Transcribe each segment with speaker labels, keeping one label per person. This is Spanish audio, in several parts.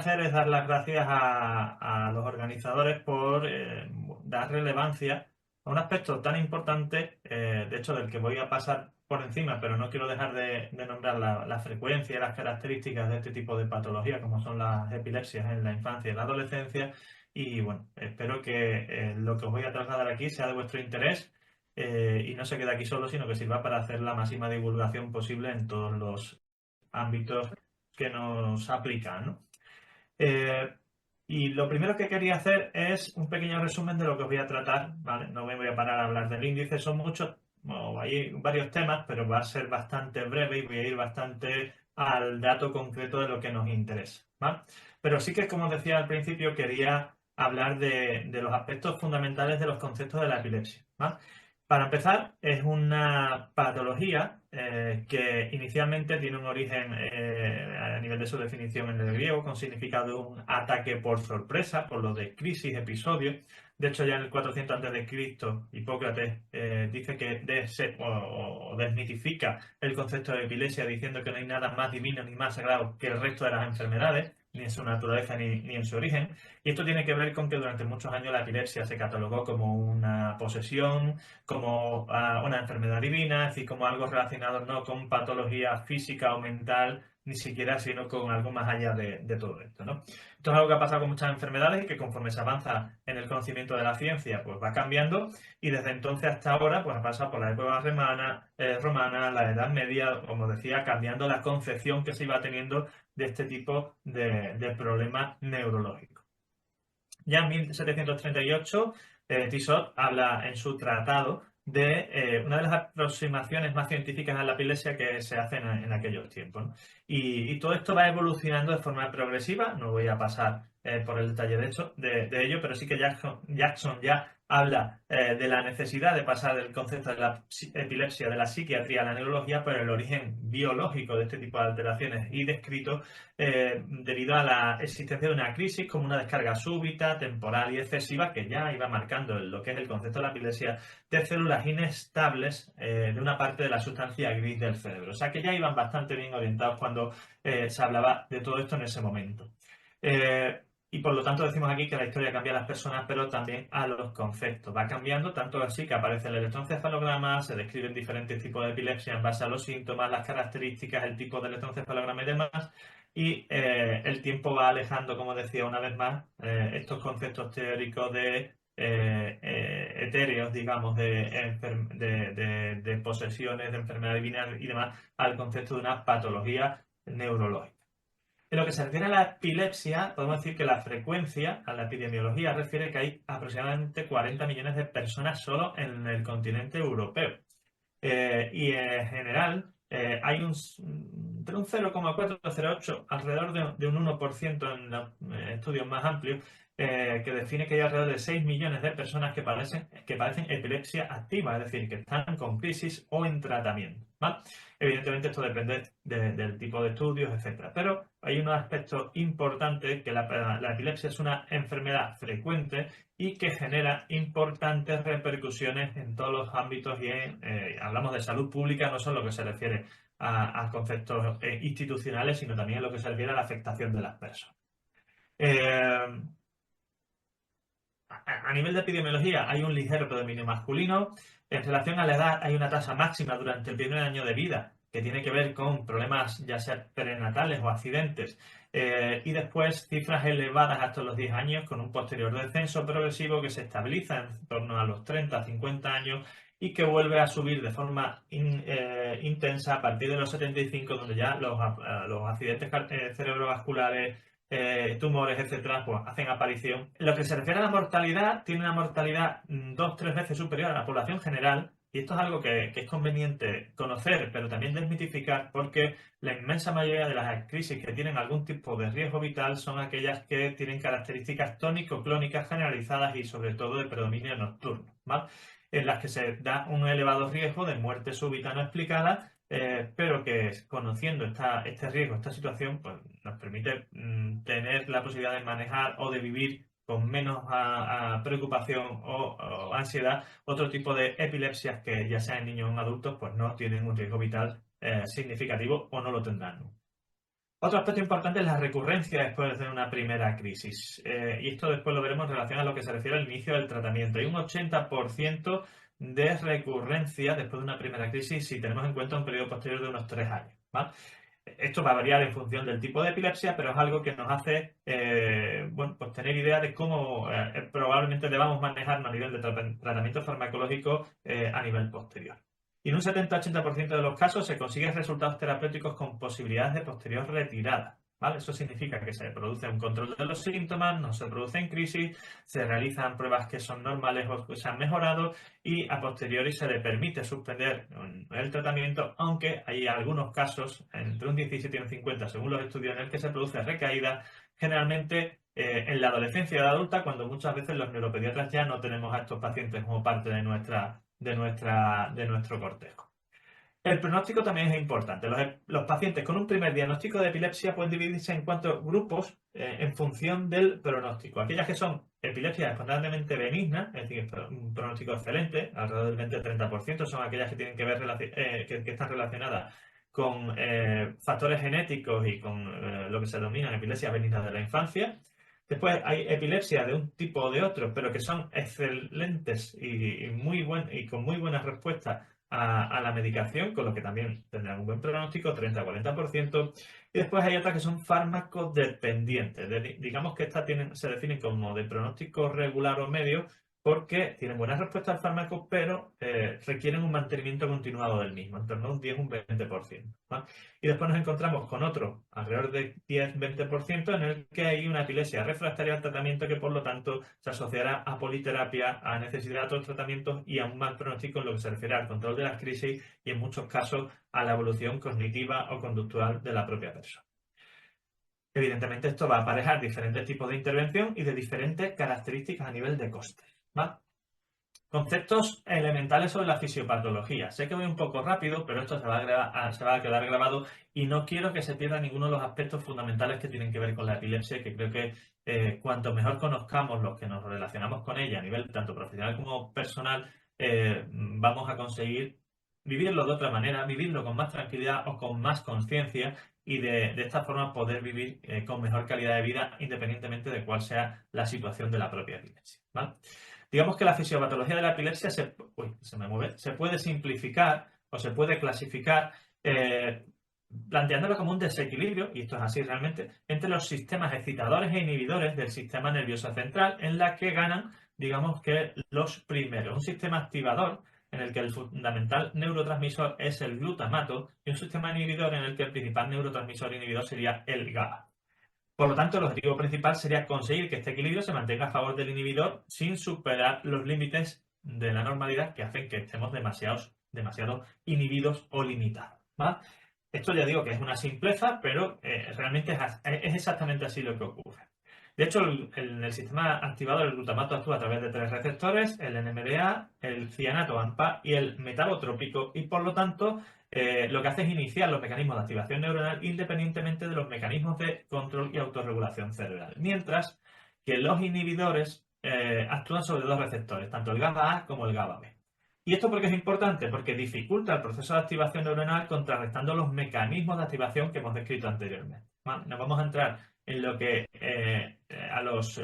Speaker 1: hacer es dar las gracias a los organizadores por dar relevancia a un aspecto tan importante, de hecho del que voy a pasar por encima, pero no quiero dejar de nombrar la frecuencia y las características de este tipo de patología, como son las epilepsias en la infancia y la adolescencia. Y bueno, espero que lo que os voy a trasladar aquí sea de vuestro interés y no se quede aquí solo, sino que sirva para hacer la máxima divulgación posible en todos los ámbitos que nos aplican, ¿no? Eh, y lo primero que quería hacer es un pequeño resumen de lo que os voy a tratar, ¿vale? No me voy a parar a hablar del índice, son muchos, bueno, hay varios temas, pero va a ser bastante breve y voy a ir bastante al dato concreto de lo que nos interesa, ¿vale? Pero sí que, como os decía al principio, quería hablar de los aspectos fundamentales de los conceptos de la epilepsia, ¿vale? Para empezar, es una patología que inicialmente tiene un origen a nivel de su definición en el griego con significado de un ataque por sorpresa, por lo de crisis, episodio. De hecho, ya en el 400 a.C., Hipócrates dice que o desmitifica el concepto de epilepsia diciendo que no hay nada más divino ni más sagrado que el resto de las enfermedades, ni en su naturaleza ni en su origen. Y esto tiene que ver con que durante muchos años la epilepsia se catalogó como una posesión, como una enfermedad divina, es decir, como algo relacionado no con patología física o mental, ni siquiera, sino con algo más allá de todo esto, ¿no? Esto es algo que ha pasado con muchas enfermedades y que conforme se avanza en el conocimiento de la ciencia, pues va cambiando y desde entonces hasta ahora, pues ha pasado por la época romana, la Edad Media, como decía, cambiando la concepción que se iba teniendo de este tipo de problemas neurológicos. Ya en 1738, Tissot habla en su tratado de una de las aproximaciones más científicas a la epilepsia que se hacen en aquellos tiempos, ¿no? Y todo esto va evolucionando de forma progresiva, no voy a pasar por el detalle de ello, pero sí que Jackson ya habla de la necesidad de pasar del concepto de la epilepsia de la psiquiatría a la neurología por el origen biológico de este tipo de alteraciones y descrito debido a la existencia de una crisis como una descarga súbita, temporal y excesiva que ya iba marcando lo que es el concepto de la epilepsia de células inestables de una parte de la sustancia gris del cerebro. O sea que ya iban bastante bien orientados cuando se hablaba de todo esto en ese momento. Y por lo tanto decimos aquí que la historia cambia a las personas, pero también a los conceptos. Va cambiando tanto así que aparece el electroencefalograma, se describen diferentes tipos de epilepsia en base a los síntomas, las características, el tipo de electroencefalograma y demás. Y el tiempo va alejando, como decía una vez más, estos conceptos teóricos etéreos, digamos, de posesiones, de enfermedad divina y demás, al concepto de una patología neurológica. En lo que se refiere a la epilepsia, podemos decir que la frecuencia, a la epidemiología, refiere que hay aproximadamente 40 millones de personas solo en el continente europeo. Y en general hay entre un 0,4 y 0,8, alrededor de un 1% en los estudios más amplios, que define que hay alrededor de 6 millones de personas que padecen epilepsia activa, es decir, que están con crisis o en tratamiento, ¿vale? Evidentemente esto depende del tipo de estudios, etcétera. Pero hay un aspecto importante que la epilepsia es una enfermedad frecuente y que genera importantes repercusiones en todos los ámbitos y hablamos de salud pública, no solo lo que se refiere a conceptos institucionales, sino también en lo que se refiere a la afectación de las personas. Eh, a nivel de epidemiología hay un ligero predominio masculino. En relación a la edad hay una tasa máxima durante el primer año de vida que tiene que ver con problemas ya sea prenatales o accidentes. Y después cifras elevadas hasta los 10 años con un posterior descenso progresivo que se estabiliza en torno a los 30, 50 años y que vuelve a subir de forma intensa a partir de los 75, donde ya los accidentes cerebrovasculares, tumores, etcétera, pues hacen aparición. En lo que se refiere a la mortalidad, tiene una mortalidad 2 o 3 veces superior a la población general, y esto es algo que es conveniente conocer, pero también desmitificar, porque la inmensa mayoría de las crisis que tienen algún tipo de riesgo vital son aquellas que tienen características tónico-clónicas generalizadas y sobre todo de predominio nocturno, ¿vale? En las que se da un elevado riesgo de muerte súbita no explicada, pero que conociendo este riesgo, esta situación, pues nos permite tener la posibilidad de manejar o de vivir con menos preocupación o ansiedad otro tipo de epilepsias que ya sea en niños o en adultos, pues no tienen un riesgo vital significativo o no lo tendrán. Otro aspecto importante es la recurrencia después de una primera crisis. Y esto después lo veremos en relación a lo que se refiere al inicio del tratamiento. Hay un 80% de recurrencia después de una primera crisis si tenemos en cuenta un periodo posterior de unos 3 años, ¿vale? Esto va a variar en función del tipo de epilepsia, pero es algo que nos hace bueno, pues tener idea de cómo probablemente debamos manejarnos a nivel de tratamiento farmacológico a nivel posterior. Y en un 70-80% de los casos se consiguen resultados terapéuticos con posibilidades de posterior retirada, ¿vale? Eso significa que se produce un control de los síntomas, no se producen crisis, se realizan pruebas que son normales o que se han mejorado y a posteriori se le permite suspender el tratamiento, aunque hay algunos casos, entre un 17 y un 50 según los estudios, en el que se produce recaída, generalmente en la adolescencia y la adulta, cuando muchas veces los neuropediatras ya no tenemos a estos pacientes como parte de nuestro cortejo. El pronóstico también es importante. Los pacientes con un primer diagnóstico de epilepsia pueden dividirse en 4 grupos en función del pronóstico. Aquellas que son epilepsias espontáneamente benignas, es decir, un pronóstico excelente, alrededor del 20-30%, son aquellas que tienen que ver que están relacionadas con factores genéticos y con lo que se denomina epilepsias benignas de la infancia. Después hay epilepsia de un tipo o de otro, pero que son excelentes y con muy buenas respuestas a la medicación, con lo que también tendrán un buen pronóstico, 30-40%. Y después hay otras que son fármacos dependientes. Digamos que estas se definen como de pronóstico regular o medio porque tienen buena respuesta al fármaco, pero requieren un mantenimiento continuado del mismo, en torno a un 10-20%. ¿Vale? Y después nos encontramos con otro, alrededor de 10-20%, en el que hay una epilepsia refractaria al tratamiento que por lo tanto se asociará a politerapia, a necesidad de otros tratamientos y a un mal pronóstico en lo que se refiere al control de las crisis y en muchos casos a la evolución cognitiva o conductual de la propia persona. Evidentemente esto va a aparejar diferentes tipos de intervención y de diferentes características a nivel de coste, ¿vale? Conceptos elementales sobre la fisiopatología. Sé que voy un poco rápido, pero esto se va a quedar grabado y no quiero que se pierda ninguno de los aspectos fundamentales que tienen que ver con la epilepsia, que creo que cuanto mejor conozcamos los que nos relacionamos con ella a nivel tanto profesional como personal, vamos a conseguir vivirlo de otra manera, vivirlo con más tranquilidad o con más conciencia y de esta forma poder vivir con mejor calidad de vida independientemente de cuál sea la situación de la propia epilepsia, ¿vale? Digamos que la fisiopatología de la epilepsia se puede simplificar o se puede clasificar planteándolo como un desequilibrio, y esto es así realmente, entre los sistemas excitadores e inhibidores del sistema nervioso central, en la que ganan, digamos que los primeros. Un sistema activador en el que el fundamental neurotransmisor es el glutamato y un sistema inhibidor en el que el principal neurotransmisor inhibidor sería el GABA. Por lo tanto, el objetivo principal sería conseguir que este equilibrio se mantenga a favor del inhibidor sin superar los límites de la normalidad que hacen que estemos demasiado inhibidos o limitados, ¿vale? Esto ya digo que es una simpleza, pero realmente es exactamente así lo que ocurre. De hecho, en el sistema activador, el glutamato actúa a través de 3 receptores, el NMDA, el cianato AMPA y el metabotrópico, y por lo tanto lo que hace es iniciar los mecanismos de activación neuronal independientemente de los mecanismos de control y autorregulación cerebral. Mientras que los inhibidores actúan sobre 2 receptores, tanto el GABA A como el GABA B. ¿Y esto por qué es importante? Porque dificulta el proceso de activación neuronal contrarrestando los mecanismos de activación que hemos descrito anteriormente. ¿Vale? Nos vamos a entrar en lo que a los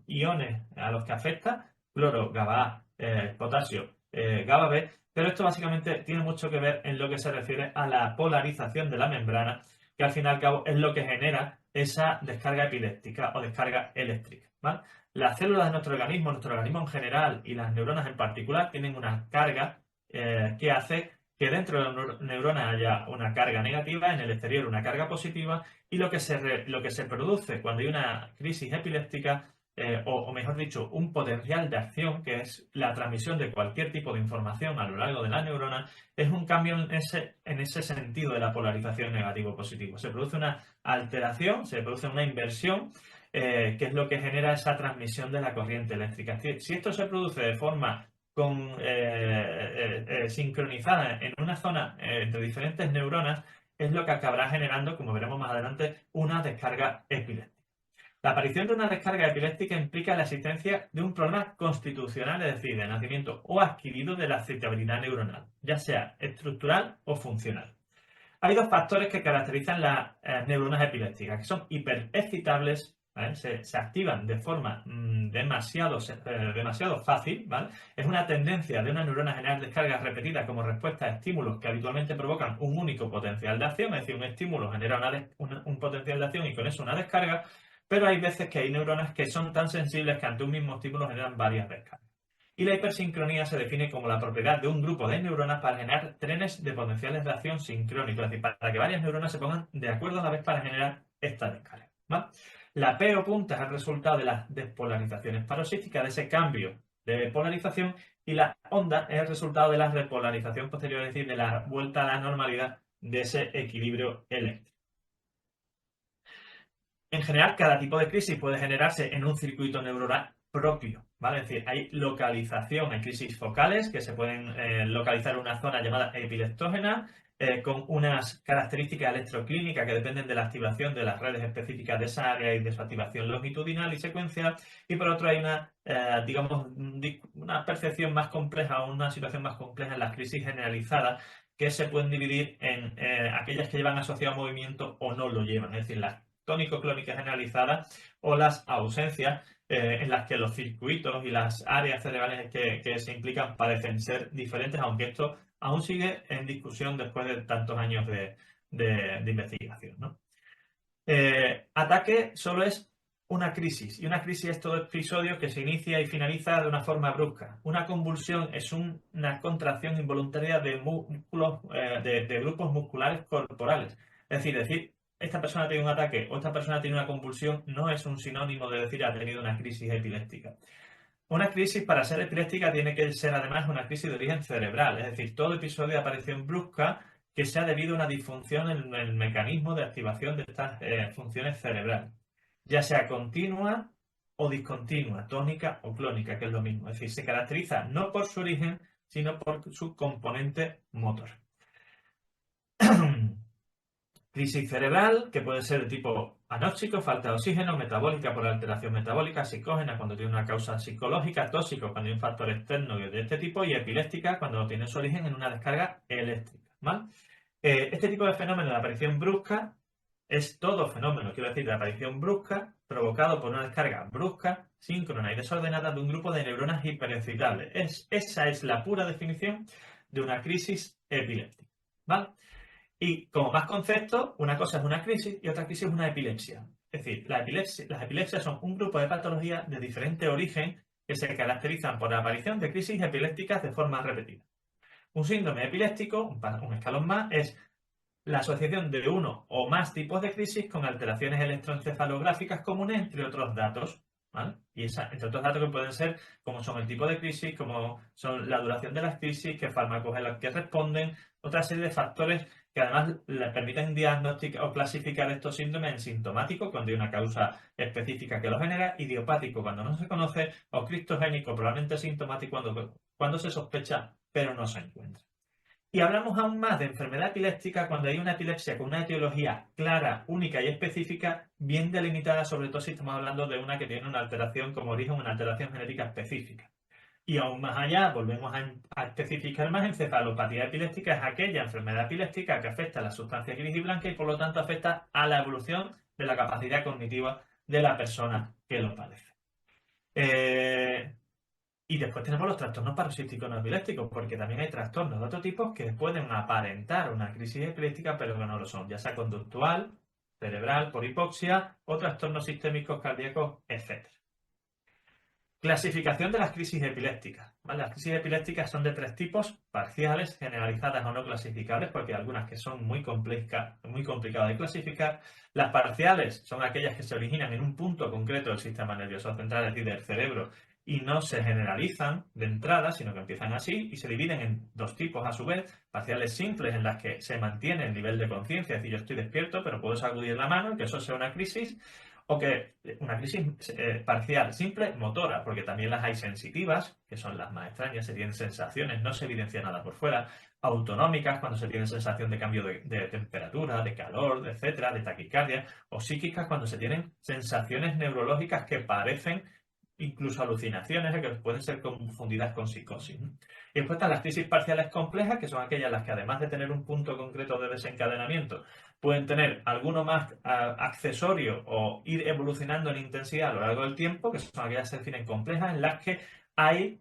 Speaker 1: iones a los que afecta, cloro, GABA A, potasio, GABA B, pero esto básicamente tiene mucho que ver en lo que se refiere a la polarización de la membrana, que al fin y al cabo es lo que genera esa descarga epiléptica o descarga eléctrica, ¿vale? Las células de nuestro organismo en general y las neuronas en particular tienen una carga que hace que dentro de la neurona haya una carga negativa, en el exterior una carga positiva, y lo que se produce cuando hay una crisis epiléptica, o mejor dicho, un potencial de acción, que es la transmisión de cualquier tipo de información a lo largo de la neurona, es un cambio en ese sentido de la polarización negativo-positivo. Se produce una alteración, se produce una inversión, que es lo que genera esa transmisión de la corriente eléctrica. Si esto se produce de forma sincronizada en una zona entre diferentes neuronas, es lo que acabará generando, como veremos más adelante, una descarga epiléptica. La aparición de una descarga epiléptica implica la existencia de un problema constitucional, es decir, de nacimiento o adquirido de la excitabilidad neuronal, ya sea estructural o funcional. Hay dos factores que caracterizan las neuronas epilépticas, que son hiperexcitables, ¿vale? Se activan de forma demasiado fácil, ¿vale? Es una tendencia de una neurona a generar descargas repetidas como respuesta a estímulos que habitualmente provocan un único potencial de acción, es decir, un estímulo genera un potencial de acción y con eso una descarga, pero hay veces que hay neuronas que son tan sensibles que ante un mismo estímulo generan varias descargas. Y la hipersincronía se define como la propiedad de un grupo de neuronas para generar trenes de potenciales de acción sincrónicos, es decir, para que varias neuronas se pongan de acuerdo a la vez para generar esta descarga, ¿vale? La P o punta es el resultado de las despolarizaciones paroxísticas, de ese cambio de polarización, y la onda es el resultado de la repolarización posterior, es decir, de la vuelta a la normalidad de ese equilibrio eléctrico. En general, cada tipo de crisis puede generarse en un circuito neuronal propio, ¿vale? Es decir, hay localización, hay crisis focales que se pueden localizar en una zona llamada epileptógena, con unas características electroclínicas que dependen de la activación de las redes específicas de esa área y de su activación longitudinal y secuencial, y por otro hay una, digamos, una percepción más compleja o una situación más compleja en las crisis generalizadas, que se pueden dividir en aquellas que llevan asociado movimiento o no lo llevan, es decir, las tónico-clónicas generalizadas o las ausencias en las que los circuitos y las áreas cerebrales que se implican parecen ser diferentes, aunque esto aún sigue en discusión después de tantos años de investigación, ¿no? Ataque solo es una crisis, y una crisis es todo episodio que se inicia y finaliza de una forma brusca. Una convulsión es una contracción involuntaria de músculos, de grupos musculares corporales. Es decir, esta persona tiene un ataque o esta persona tiene una convulsión no es un sinónimo de decir ha tenido una crisis epiléptica. Una crisis, para ser epiléptica, tiene que ser además una crisis de origen cerebral, es decir, todo episodio de aparición brusca que sea debido a una disfunción en el mecanismo de activación de estas funciones cerebrales, ya sea continua o discontinua, tónica o clónica, que es lo mismo. Es decir, se caracteriza no por su origen, sino por su componente motor. Crisis cerebral, que puede ser de tipo anóxico, falta de oxígeno, metabólica por alteración metabólica, psicógena cuando tiene una causa psicológica, tóxico cuando hay un factor externo de este tipo, y epiléptica cuando tiene su origen en una descarga eléctrica, ¿vale? Este tipo de fenómeno de aparición brusca es todo fenómeno, quiero decir, de aparición brusca provocado por una descarga brusca, síncrona y desordenada de un grupo de neuronas hiperexcitables. Esa es la pura definición de una crisis epiléptica, ¿vale? Y como más concepto, una cosa es una crisis y otra crisis es una epilepsia. Es decir, las epilepsias son un grupo de patologías de diferente origen que se caracterizan por la aparición de crisis epilépticas de forma repetida. Un síndrome epiléptico, un escalón más, es la asociación de uno o más tipos de crisis con alteraciones electroencefalográficas comunes, entre otros datos, ¿vale? Y entre otros datos que pueden ser como son el tipo de crisis, como son la duración de las crisis, qué fármacos en los que responden, otra serie de factores que además les permiten diagnosticar o clasificar estos síndromes en sintomático cuando hay una causa específica que lo genera, idiopático cuando no se conoce, o criptogénico probablemente sintomático cuando se sospecha pero no se encuentra. Y hablamos aún más de enfermedad epiléptica cuando hay una epilepsia con una etiología clara, única y específica, bien delimitada, sobre todo si estamos hablando de una que tiene una alteración como origen, una alteración genética específica. Y aún más allá, volvemos a especificar más, encefalopatía epiléptica es aquella enfermedad epiléptica que afecta a la sustancia gris y blanca y por lo tanto afecta a la evolución de la capacidad cognitiva de la persona que lo padece. Y después tenemos los trastornos paroxísticos no epilépticos, porque también hay trastornos de otro tipo que pueden aparentar una crisis epiléptica, pero que no lo son, ya sea conductual, cerebral, por hipoxia o trastornos sistémicos cardíacos, etc. Clasificación de las crisis epilépticas, ¿vale? Las crisis epilépticas son de tres tipos: parciales, generalizadas o no clasificables, porque hay algunas que son muy complicadas de clasificar. Las parciales son aquellas que se originan en un punto concreto del sistema nervioso central, es decir, del cerebro, y no se generalizan de entrada, sino que empiezan así y se dividen en dos tipos a su vez: parciales simples, en las que se mantiene el nivel de conciencia, es decir, yo estoy despierto pero puedo sacudir la mano, que eso sea una crisis. O que una crisis parcial, simple, motora, porque también las hay sensitivas, que son las más extrañas, se tienen sensaciones, no se evidencia nada por fuera; autonómicas, cuando se tiene sensación de cambio de temperatura, de calor, etcétera, de taquicardia; o psíquicas, cuando se tienen sensaciones neurológicas que parecen incluso alucinaciones que pueden ser confundidas con psicosis, ¿no? Y después están las crisis parciales complejas, que son aquellas las que además de tener un punto concreto de desencadenamiento, pueden tener alguno más accesorio o ir evolucionando en intensidad a lo largo del tiempo, que son aquellas que se definen complejas, en las que hay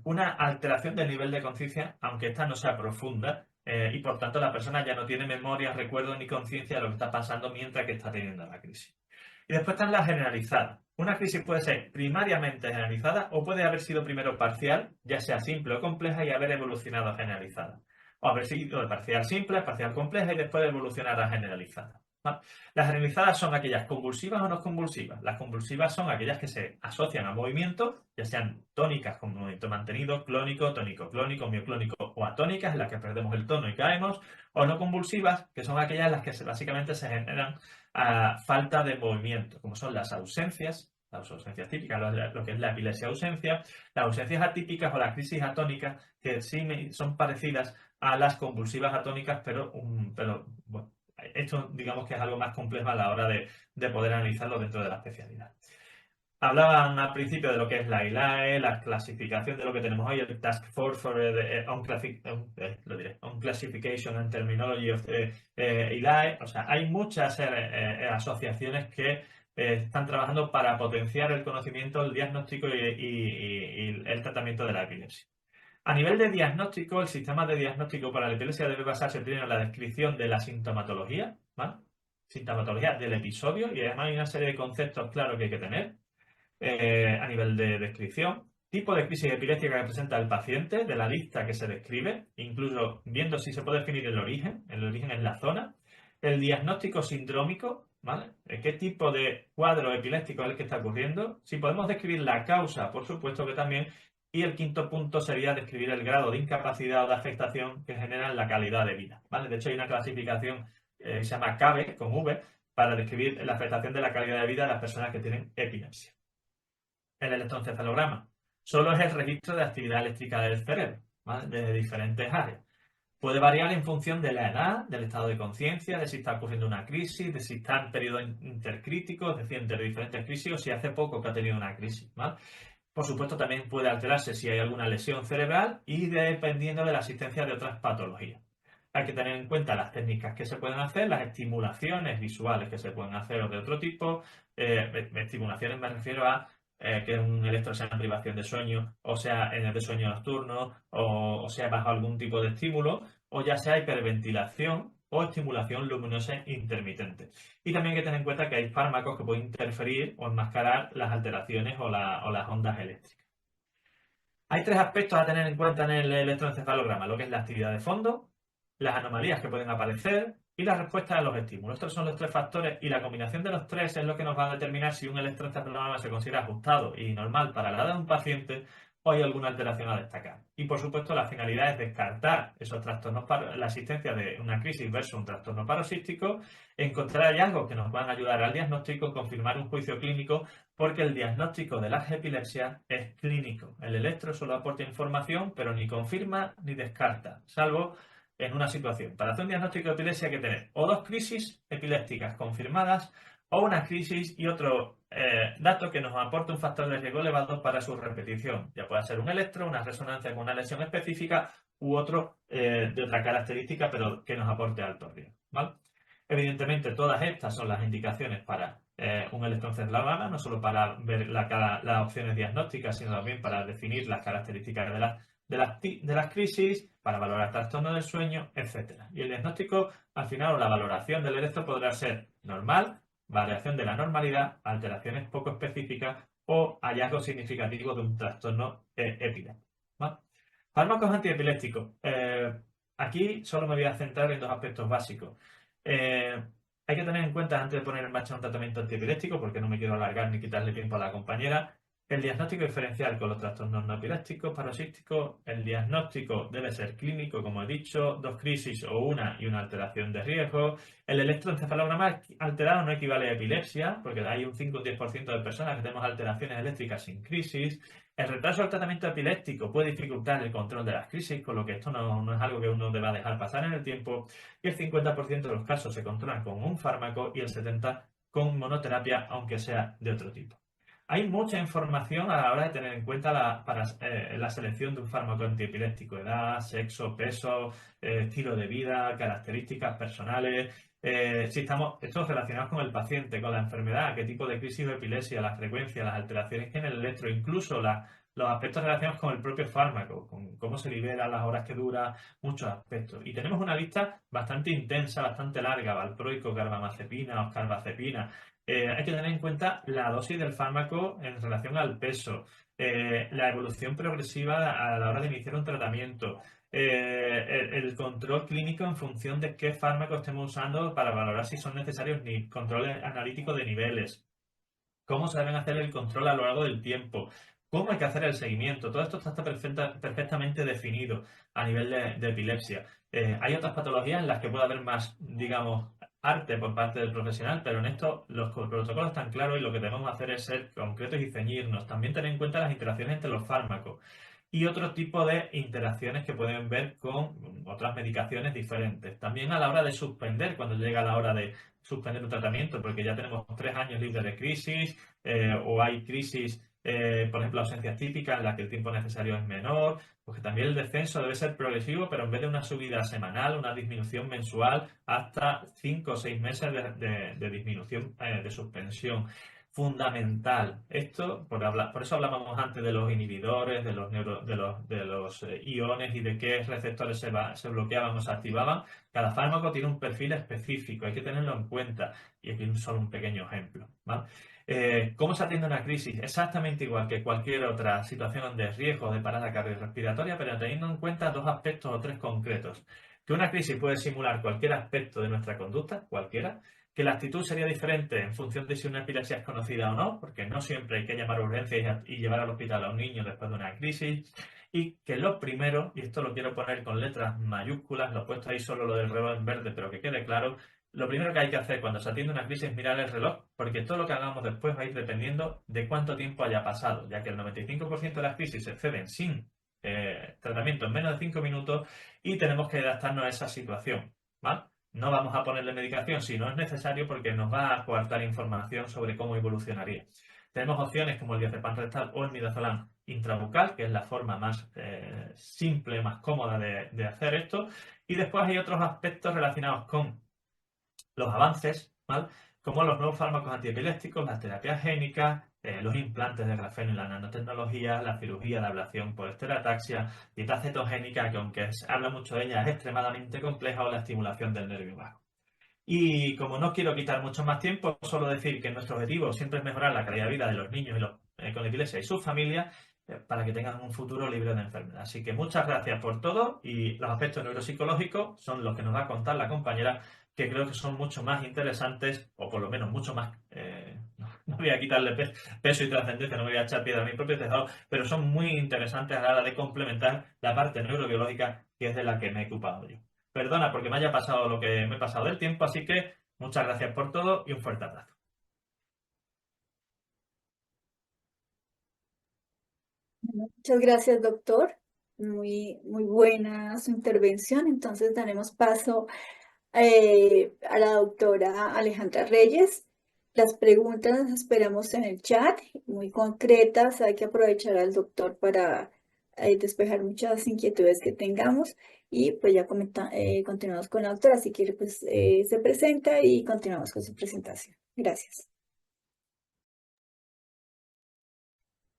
Speaker 1: una alteración del nivel de conciencia, aunque esta no sea profunda, y por tanto la persona ya no tiene memoria, recuerdo ni conciencia de lo que está pasando mientras que está teniendo la crisis. Y después están las generalizadas. Una crisis puede ser primariamente generalizada o puede haber sido primero parcial, ya sea simple o compleja, y haber evolucionado a generalizada. O haber sido de parcial simple, parcial compleja y después evolucionar a generalizada. ¿Vale? Las generalizadas son aquellas convulsivas o no convulsivas. Las convulsivas son aquellas que se asocian a movimientos, ya sean tónicas con movimiento mantenido, clónico, tónico-clónico, mioclónico o atónicas, en las que perdemos el tono y caemos, o no convulsivas, que son aquellas en las que básicamente se generan a falta de movimiento, como son las ausencias típicas, lo que es la epilepsia ausencia, las ausencias atípicas o las crisis atónicas, que sí son parecidas a las convulsivas atónicas, pero bueno, esto digamos que es algo más complejo a la hora de poder analizarlo dentro de la especialidad. Hablaban al principio de lo que es la ILAE, la clasificación de lo que tenemos hoy, el Task Force for on Classification and Terminology of ILAE. O sea, hay muchas asociaciones que están trabajando para potenciar el conocimiento, el diagnóstico y el tratamiento de la epilepsia. A nivel de diagnóstico, el sistema de diagnóstico para la epilepsia debe basarse primero en la descripción de la sintomatología, ¿vale? Sintomatología del episodio, y además hay una serie de conceptos claros que hay que tener. A nivel de descripción, tipo de crisis epiléptica que presenta el paciente, de la lista que se describe, incluso viendo si se puede definir el origen es la zona, el diagnóstico sindrómico, ¿vale? ¿Qué tipo de cuadro epiléptico es el que está ocurriendo? Si podemos describir la causa, por supuesto que también, y el quinto punto sería describir el grado de incapacidad o de afectación que genera en la calidad de vida, ¿vale? De hecho, hay una clasificación que se llama CABE, con V, para describir la afectación de la calidad de vida de las personas que tienen epilepsia. El electroencefalograma solo es el registro de actividad eléctrica del cerebro, ¿vale? De diferentes áreas. Puede variar en función de la edad, del estado de conciencia, de si está ocurriendo una crisis, de si está en periodo intercrítico, es decir, entre diferentes crisis, o si hace poco que ha tenido una crisis, ¿vale? Por supuesto, también puede alterarse si hay alguna lesión cerebral y dependiendo de la existencia de otras patologías. Hay que tener en cuenta las técnicas que se pueden hacer, las estimulaciones visuales que se pueden hacer o de otro tipo. Estimulaciones me refiero a que un electro sea en privación de sueño, o sea en el de sueño nocturno, o sea bajo algún tipo de estímulo, o ya sea hiperventilación o estimulación luminosa intermitente. Y también hay que tener en cuenta que hay fármacos que pueden interferir o enmascarar las alteraciones o las ondas eléctricas. Hay tres aspectos a tener en cuenta en el electroencefalograma, lo que es la actividad de fondo, las anomalías que pueden aparecer y la respuesta a los estímulos. Estos son los tres factores y la combinación de los tres es lo que nos va a determinar si un electroencefalograma se considera ajustado y normal para la edad de un paciente o hay alguna alteración a destacar. Y por supuesto la finalidad es descartar esos trastornos, la existencia de una crisis versus un trastorno paroxístico, encontrar hallazgos que nos van a ayudar al diagnóstico, confirmar un juicio clínico, porque el diagnóstico de las epilepsias es clínico. El electro solo aporta información, pero ni confirma ni descarta, salvo en una situación. Para hacer un diagnóstico de epilepsia hay que tener o dos crisis epilépticas confirmadas o una crisis y otro dato que nos aporte un factor de riesgo elevado para su repetición. Ya puede ser un electro, una resonancia con una lesión específica u otro de otra característica, pero que nos aporte alto riesgo, ¿vale? Evidentemente, todas estas son las indicaciones para un electroencefalograma, no solo para ver las opciones diagnósticas, sino también para definir las características de las crisis, para valorar trastorno del sueño, etc. Y el diagnóstico, al final, o la valoración del electro podrá ser normal, variación de la normalidad, alteraciones poco específicas o hallazgos significativos de un trastorno epiléptico, ¿vale? Fármacos antiepilépticos. Aquí solo me voy a centrar en dos aspectos básicos. Hay que tener en cuenta antes de poner en marcha un tratamiento antiepiléptico, porque no me quiero alargar ni quitarle tiempo a la compañera, el diagnóstico diferencial con los trastornos no epilépticos, paroxísticos. El diagnóstico debe ser clínico, como he dicho, dos crisis o una y una alteración de riesgo. El electroencefalograma alterado no equivale a epilepsia, porque hay un 5 o 10% de personas que tenemos alteraciones eléctricas sin crisis. El retraso del tratamiento epiléptico puede dificultar el control de las crisis, con lo que esto no es algo que uno deba dejar pasar en el tiempo. Y el 50% de los casos se controlan con un fármaco y el 70% con monoterapia, aunque sea de otro tipo. Hay mucha información a la hora de tener en cuenta para la selección de un fármaco antiepiléptico: edad, sexo, peso, estilo de vida, características personales. Si estamos, estos relacionados con el paciente, con la enfermedad, qué tipo de crisis o epilepsia, la frecuencia, las alteraciones que en el electro, incluso los aspectos relacionados con el propio fármaco, con cómo se libera, las horas que dura, muchos aspectos. Y tenemos una lista bastante intensa, bastante larga: valproico, carbamazepina, oscarbazepina. Hay que tener en cuenta la dosis del fármaco en relación al peso, la evolución progresiva a la hora de iniciar un tratamiento, el control clínico en función de qué fármaco estemos usando para valorar si son necesarios ni control analítico de niveles, cómo se deben hacer el control a lo largo del tiempo, cómo hay que hacer el seguimiento. Todo esto está perfectamente definido a nivel de epilepsia. Hay otras patologías en las que puede haber más, digamos, arte por parte del profesional, pero en esto los protocolos están claros y lo que debemos hacer es ser concretos y ceñirnos. También tener en cuenta las interacciones entre los fármacos y otro tipo de interacciones que pueden ver con otras medicaciones diferentes. También a la hora de suspender, cuando llega la hora de suspender un tratamiento, porque ya tenemos 3 años libres de crisis, o hay crisis, por ejemplo, ausencias típicas en las que el tiempo necesario es menor, porque también el descenso debe ser progresivo, pero en vez de una subida semanal, una disminución mensual, hasta 5 o 6 meses de disminución, de suspensión. Fundamental. Esto, por eso hablábamos antes de los inhibidores, de los iones y de qué receptores se bloqueaban o se activaban. Cada fármaco tiene un perfil específico, hay que tenerlo en cuenta. Y aquí solo un pequeño ejemplo, ¿vale? ¿Cómo se atiende una crisis? Exactamente igual que cualquier otra situación de riesgo de parada cardiorrespiratoria, pero teniendo en cuenta dos aspectos o tres concretos: que una crisis puede simular cualquier aspecto de nuestra conducta, cualquiera; que la actitud sería diferente en función de si una epilepsia es conocida o no, porque no siempre hay que llamar a urgencias y llevar al hospital a un niño después de una crisis; y que lo primero, y esto lo quiero poner con letras mayúsculas, lo he puesto ahí solo lo del reloj en verde, pero que quede claro: lo primero que hay que hacer cuando se atiende una crisis es mirar el reloj, porque todo lo que hagamos después va a ir dependiendo de cuánto tiempo haya pasado, ya que el 95% de las crisis se exceden sin tratamiento en menos de 5 minutos y tenemos que adaptarnos a esa situación, ¿vale? No vamos a ponerle medicación si no es necesario, porque nos va a coartar información sobre cómo evolucionaría. Tenemos opciones como el diazepam rectal o el midazolam intrabucal, que es la forma más simple, más cómoda de hacer esto. Y después hay otros aspectos relacionados con los avances, ¿vale? Como los nuevos fármacos antiepilépticos, las terapias génicas, los implantes de grafeno y la nanotecnología, la cirugía de ablación por estereotaxia, dieta cetogénica, que aunque se habla mucho de ella, es extremadamente compleja, o la estimulación del nervio vago. Y como no quiero quitar mucho más tiempo, solo decir que nuestro objetivo siempre es mejorar la calidad de vida de los niños con epilepsia y sus familias, para que tengan un futuro libre de enfermedad. Así que muchas gracias por todo, y los aspectos neuropsicológicos son los que nos va a contar la compañera, que creo que son mucho más interesantes, o por lo menos mucho más, no voy a quitarle peso y trascendencia, no me voy a echar piedra a mi propio tejado, pero son muy interesantes a la hora de complementar la parte neurobiológica, que es de la que me he ocupado yo. Perdona porque me haya pasado lo que me he pasado del tiempo, así que muchas gracias por todo y un fuerte abrazo.
Speaker 2: Muchas gracias, doctor. Muy buena su intervención. Entonces daremos paso a la doctora Alejandra Reyes. Las preguntas las esperamos en el chat, muy concretas. Hay que aprovechar al doctor para despejar muchas inquietudes que tengamos. Y pues ya continuamos con la doctora. Si quiere, pues se presenta y continuamos con su presentación. Gracias.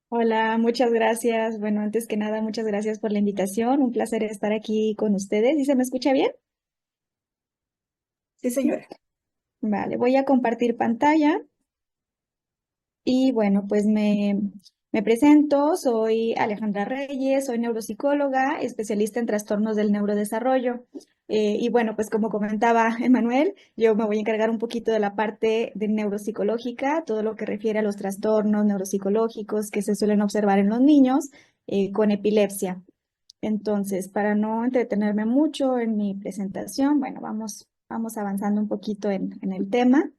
Speaker 3: Hola, muchas gracias. Bueno, antes que nada, muchas gracias por la invitación. Un placer estar aquí con ustedes. ¿Y se me escucha bien?
Speaker 2: Sí, señora.
Speaker 3: Vale, voy a compartir pantalla y bueno, pues me presento. Soy Alejandra Reyes, soy neuropsicóloga, especialista en trastornos del neurodesarrollo. Y bueno, pues como comentaba Emanuel, yo me voy a encargar un poquito de la parte de neuropsicológica, todo lo que refiere a los trastornos neuropsicológicos que se suelen observar en los niños con epilepsia. Entonces, para no entretenerme mucho en mi presentación, bueno, vamos avanzando un poquito en el tema.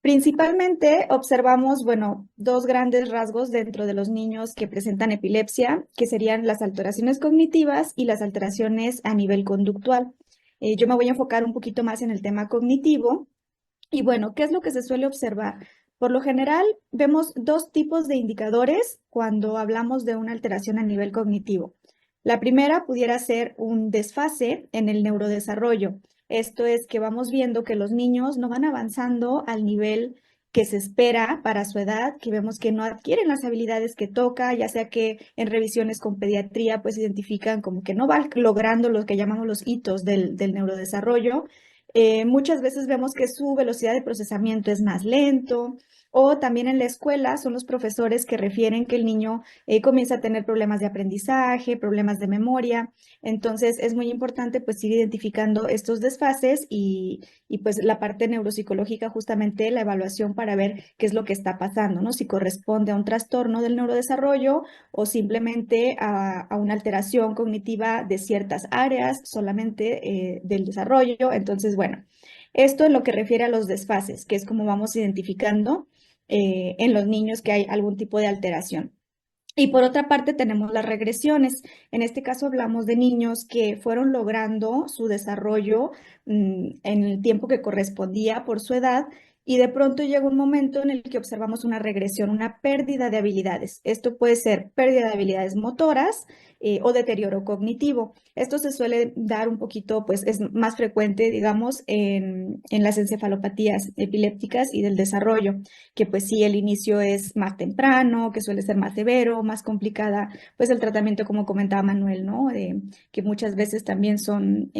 Speaker 3: Principalmente observamos, bueno, dos grandes rasgos dentro de los niños que presentan epilepsia, que serían las alteraciones cognitivas y las alteraciones a nivel conductual. Yo me voy a enfocar un poquito más en el tema cognitivo. Y bueno, ¿qué es lo que se suele observar? Por lo general, vemos dos tipos de indicadores cuando hablamos de una alteración a nivel cognitivo. La primera pudiera ser un desfase en el neurodesarrollo. Esto es que vamos viendo que los niños no van avanzando al nivel que se espera para su edad, que vemos que no adquieren las habilidades que toca, ya sea que en revisiones con pediatría pues identifican como que no van logrando lo que llamamos los hitos del neurodesarrollo. Muchas veces vemos que su velocidad de procesamiento es más lento, o también en la escuela son los profesores que refieren que el niño comienza a tener problemas de aprendizaje, problemas de memoria. Entonces es muy importante pues ir identificando estos desfases y pues la parte neuropsicológica, justamente la evaluación para ver qué es lo que está pasando, ¿no? Si corresponde a un trastorno del neurodesarrollo o simplemente a una alteración cognitiva de ciertas áreas solamente del desarrollo. Entonces, bueno, esto en lo que refiere a los desfases, que es como vamos identificando en los niños que hay algún tipo de alteración. Y por otra parte tenemos las regresiones. En este caso hablamos de niños que fueron logrando su desarrollo en el tiempo que correspondía por su edad y de pronto llega un momento en el que observamos una regresión, una pérdida de habilidades. Esto puede ser pérdida de habilidades motoras o deterioro cognitivo. Esto se suele dar un poquito, pues es más frecuente, digamos, en las encefalopatías epilépticas y del desarrollo, que pues sí, el inicio es más temprano, que suele ser más severo, más complicada, pues el tratamiento, como comentaba Manuel, ¿no? Que muchas veces también son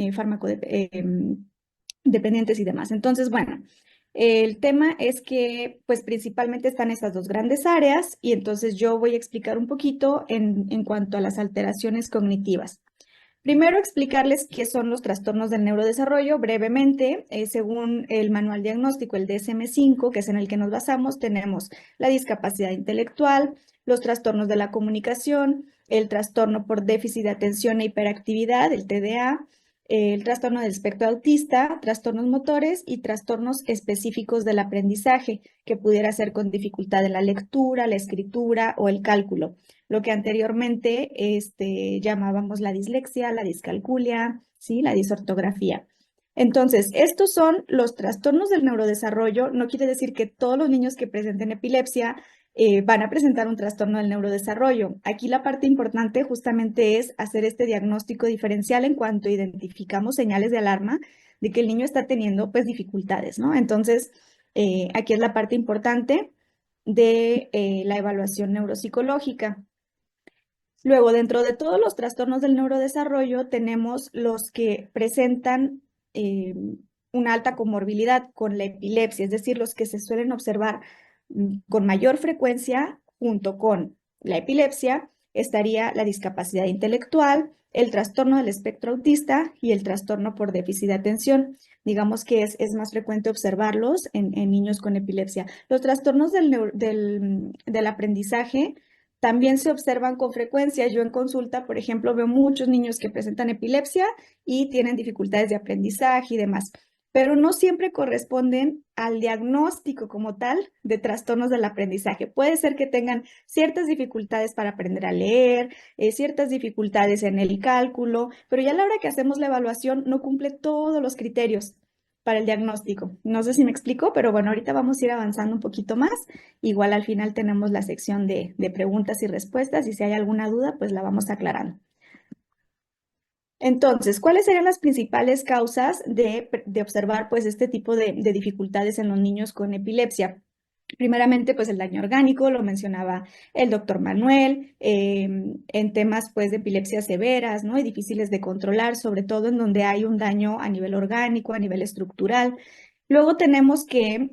Speaker 3: dependientes y demás. Entonces, bueno, el tema es que pues principalmente están estas dos grandes áreas y entonces yo voy a explicar un poquito en cuanto a las alteraciones cognitivas. Primero, explicarles qué son los trastornos del neurodesarrollo brevemente. Según el manual diagnóstico, el DSM-5, que es en el que nos basamos, tenemos la discapacidad intelectual, los trastornos de la comunicación, el trastorno por déficit de atención e hiperactividad, el TDA, el trastorno del espectro autista, trastornos motores y trastornos específicos del aprendizaje, que pudiera ser con dificultad en la lectura, la escritura o el cálculo, lo que anteriormente llamábamos la dislexia, la discalculia, ¿sí? La disortografía. Entonces, estos son los trastornos del neurodesarrollo. No quiere decir que todos los niños que presenten epilepsia van a presentar un trastorno del neurodesarrollo. Aquí la parte importante justamente es hacer este diagnóstico diferencial en cuanto identificamos señales de alarma de que el niño está teniendo pues dificultades, ¿no? Entonces, aquí es la parte importante de la evaluación neuropsicológica. Luego, dentro de todos los trastornos del neurodesarrollo, tenemos los que presentan una alta comorbilidad con la epilepsia, es decir, los que se suelen observar con mayor frecuencia junto con la epilepsia, estaría la discapacidad intelectual, el trastorno del espectro autista y el trastorno por déficit de atención. Digamos que es más frecuente observarlos en niños con epilepsia. Los trastornos del aprendizaje también se observan con frecuencia. Yo en consulta, por ejemplo, veo muchos niños que presentan epilepsia y tienen dificultades de aprendizaje y demás, pero no siempre corresponden al diagnóstico como tal de trastornos del aprendizaje. Puede ser que tengan ciertas dificultades para aprender a leer, ciertas dificultades en el cálculo, pero ya a la hora que hacemos la evaluación no cumple todos los criterios para el diagnóstico. No sé si me explico, pero bueno, ahorita vamos a ir avanzando un poquito más. Igual al final tenemos la sección de preguntas y respuestas y si hay alguna duda, pues la vamos aclarando. Entonces, ¿cuáles serían las principales causas de observar pues este tipo de dificultades en los niños con epilepsia? Primeramente, pues el daño orgánico, lo mencionaba el doctor Manuel, en temas pues de epilepsias severas, ¿no? Y difíciles de controlar, sobre todo en donde hay un daño a nivel orgánico, a nivel estructural. Luego tenemos que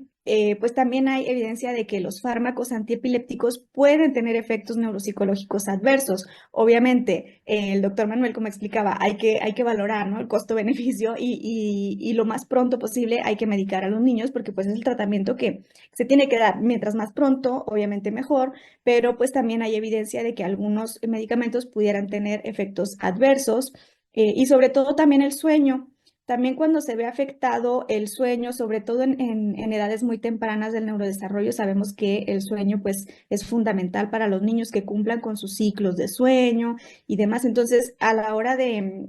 Speaker 3: pues también hay evidencia de que los fármacos antiepilépticos pueden tener efectos neuropsicológicos adversos. Obviamente, el doctor Manuel, como explicaba, hay que valorar, ¿no? El costo-beneficio y lo más pronto posible hay que medicar a los niños porque pues es el tratamiento que se tiene que dar. Mientras más pronto, obviamente mejor, pero pues también hay evidencia de que algunos medicamentos pudieran tener efectos adversos y sobre todo también el sueño. También cuando se ve afectado el sueño, sobre todo en edades muy tempranas del neurodesarrollo, sabemos que el sueño pues, es fundamental para los niños que cumplan con sus ciclos de sueño y demás. Entonces, a la hora de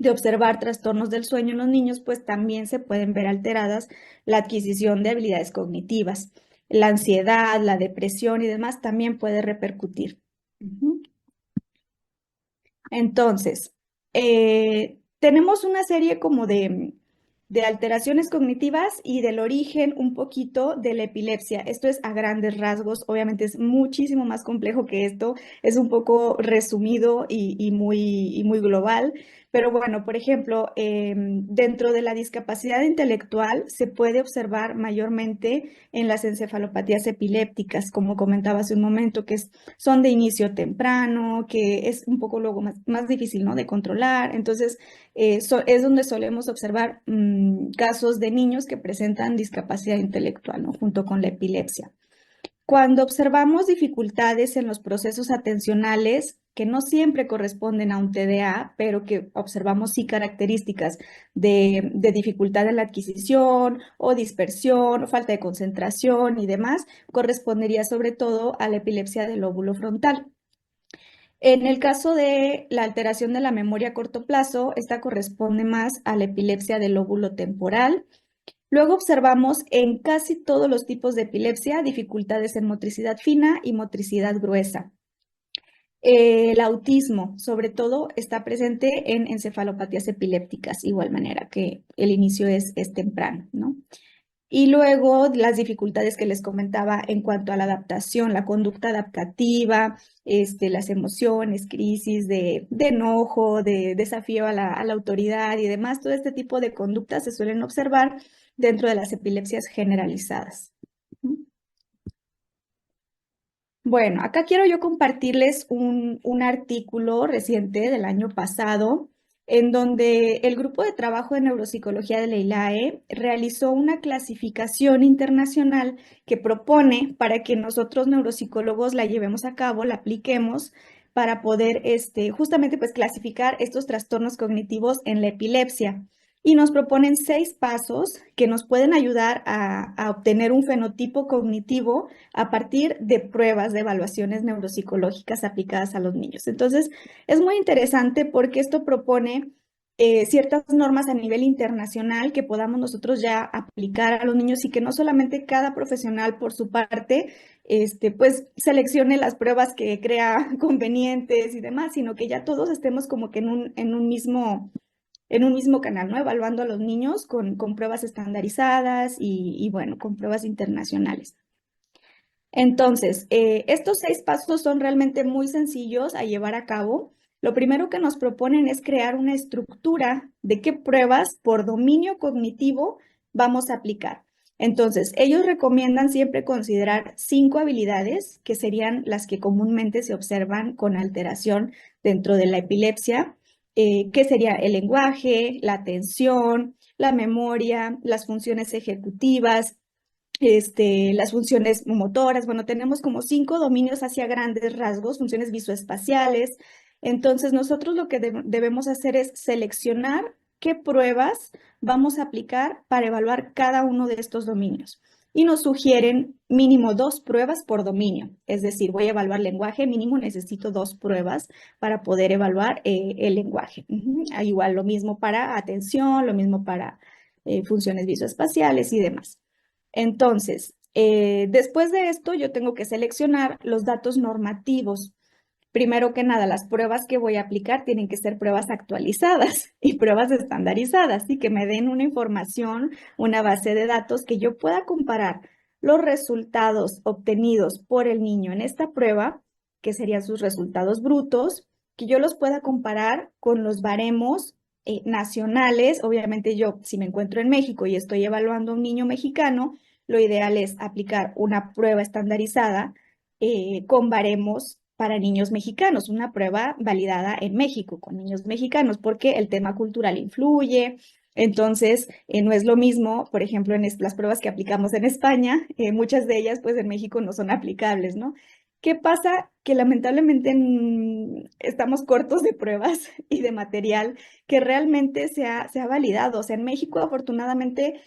Speaker 3: observar trastornos del sueño en los niños, pues también se pueden ver alteradas la adquisición de habilidades cognitivas. la ansiedad, la depresión y demás, también puede repercutir. Ujú. Entonces, tenemos una serie como de alteraciones cognitivas y del origen un poquito de la epilepsia. Esto es a grandes rasgos, obviamente es muchísimo más complejo que esto, es un poco resumido y muy global. Pero bueno, por ejemplo, dentro de la discapacidad intelectual se puede observar mayormente en las encefalopatías epilépticas, como comentaba hace un momento, son de inicio temprano, que es un poco luego más difícil, ¿no?, de controlar. Entonces, es donde solemos observar casos de niños que presentan discapacidad intelectual, ¿no?, junto con la epilepsia. Cuando observamos dificultades en los procesos atencionales, que no siempre corresponden a un TDA, pero que observamos sí características de dificultad en la adquisición o dispersión, o falta de concentración y demás, correspondería sobre todo a la epilepsia del lóbulo frontal. En el caso de la alteración de la memoria a corto plazo, esta corresponde más a la epilepsia del lóbulo temporal. Luego observamos en casi todos los tipos de epilepsia dificultades en motricidad fina y motricidad gruesa. El autismo, sobre todo, está presente en encefalopatías epilépticas, igual manera que el inicio es temprano, ¿no? Y luego las dificultades que les comentaba en cuanto a la adaptación, la conducta adaptativa, las emociones, crisis de enojo, de desafío a la autoridad y demás, todo este tipo de conductas se suelen observar dentro de las epilepsias generalizadas. Bueno, acá quiero yo compartirles un artículo reciente del año pasado, en donde el grupo de trabajo de neuropsicología de la ILAE realizó una clasificación internacional que propone para que nosotros neuropsicólogos la llevemos a cabo, la apliquemos para poder justamente pues clasificar estos trastornos cognitivos en la epilepsia. Y nos proponen 6 pasos que nos pueden ayudar a obtener un fenotipo cognitivo a partir de pruebas de evaluaciones neuropsicológicas aplicadas a los niños. Entonces, es muy interesante porque esto propone ciertas normas a nivel internacional que podamos nosotros ya aplicar a los niños y que no solamente cada profesional por su parte, pues seleccione las pruebas que crea convenientes y demás, sino que ya todos estemos como que en un mismo canal, ¿no? Evaluando a los niños con pruebas estandarizadas y bueno, con pruebas internacionales. Entonces, estos 6 pasos son realmente muy sencillos a llevar a cabo. Lo primero que nos proponen es crear una estructura de qué pruebas por dominio cognitivo vamos a aplicar. Entonces, ellos recomiendan siempre considerar 5 habilidades, que serían las que comúnmente se observan con alteración dentro de la epilepsia, que sería el lenguaje, la atención, la memoria, las funciones ejecutivas, las funciones motoras. Bueno, tenemos como 5 dominios hacia grandes rasgos, funciones visoespaciales. Entonces, nosotros lo que debemos hacer es seleccionar qué pruebas vamos a aplicar para evaluar cada uno de estos dominios. Y nos sugieren mínimo 2 pruebas por dominio. Es decir, voy a evaluar lenguaje, mínimo necesito 2 pruebas para poder evaluar el lenguaje. Igual lo mismo para atención, lo mismo para funciones visoespaciales y demás. Entonces, después de esto, yo tengo que seleccionar los datos normativos. Primero que nada, las pruebas que voy a aplicar tienen que ser pruebas actualizadas y pruebas estandarizadas, y que me den una información, una base de datos que yo pueda comparar los resultados obtenidos por el niño en esta prueba, que serían sus resultados brutos, que yo los pueda comparar con los baremos nacionales. Obviamente yo, si me encuentro en México y estoy evaluando a un niño mexicano, lo ideal es aplicar una prueba estandarizada con baremos para niños mexicanos, una prueba validada en México con niños mexicanos, porque el tema cultural influye. Entonces, no es lo mismo, por ejemplo, en las pruebas que aplicamos en España, muchas de ellas pues en México no son aplicables, ¿no? ¿Qué pasa? Que lamentablemente estamos cortos de pruebas y de material que realmente se ha validado. O sea, en México afortunadamente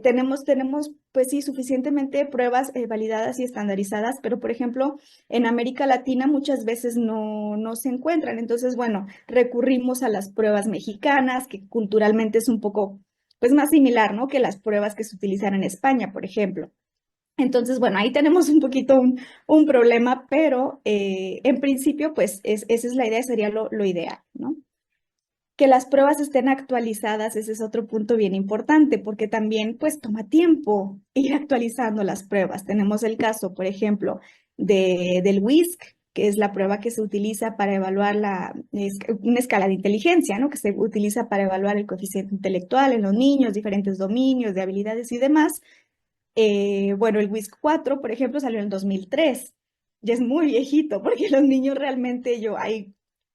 Speaker 3: tenemos pues sí, suficientemente pruebas validadas y estandarizadas, pero por ejemplo, en América Latina muchas veces no se encuentran. Entonces, bueno, recurrimos a las pruebas mexicanas, que culturalmente es un poco pues más similar, ¿no?, que las pruebas que se utilizan en España, por ejemplo. Entonces, bueno, ahí tenemos un poquito un problema, pero en principio, pues esa es la idea, sería lo ideal, ¿no? Que las pruebas estén actualizadas, ese es otro punto bien importante, porque también pues toma tiempo ir actualizando las pruebas. Tenemos el caso, por ejemplo, del WISC, que es la prueba que se utiliza para evaluar una escala de inteligencia, ¿no? Que se utiliza para evaluar el coeficiente intelectual en los niños, diferentes dominios de habilidades y demás. Bueno, el WISC 4, por ejemplo, salió en el 2003. Ya es muy viejito, porque los niños realmente,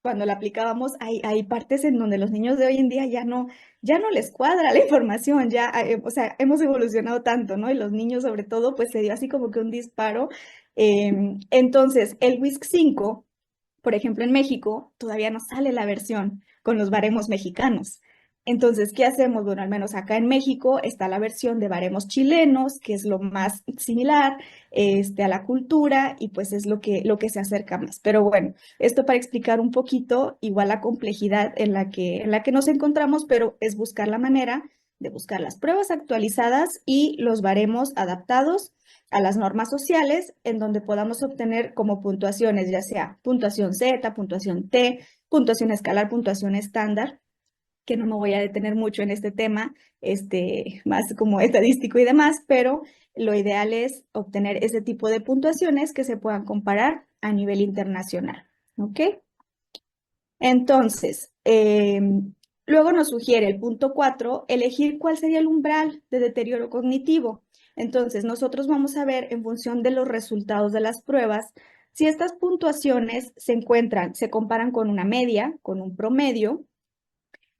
Speaker 3: cuando la aplicábamos, hay partes en donde los niños de hoy en día ya no les cuadra la información, o sea, hemos evolucionado tanto, ¿no? Y los niños sobre todo, pues se dio así como que un disparo. Entonces, el WISC 5, por ejemplo, en México, todavía no sale la versión con los baremos mexicanos. Entonces, ¿qué hacemos? Bueno, al menos acá en México está la versión de baremos chilenos, que es lo más similar a la cultura y pues es lo que se acerca más. Pero bueno, esto para explicar un poquito igual la complejidad en la que nos encontramos, pero es buscar la manera de buscar las pruebas actualizadas y los baremos adaptados a las normas sociales, en donde podamos obtener como puntuaciones, ya sea puntuación Z, puntuación T, puntuación escalar, puntuación estándar, que no me voy a detener mucho en este tema, más como estadístico y demás, pero lo ideal es obtener ese tipo de puntuaciones que se puedan comparar a nivel internacional, ¿ok? Entonces, luego nos sugiere el punto 4, elegir cuál sería el umbral de deterioro cognitivo. Entonces, nosotros vamos a ver en función de los resultados de las pruebas, si estas puntuaciones se comparan con una media, con un promedio,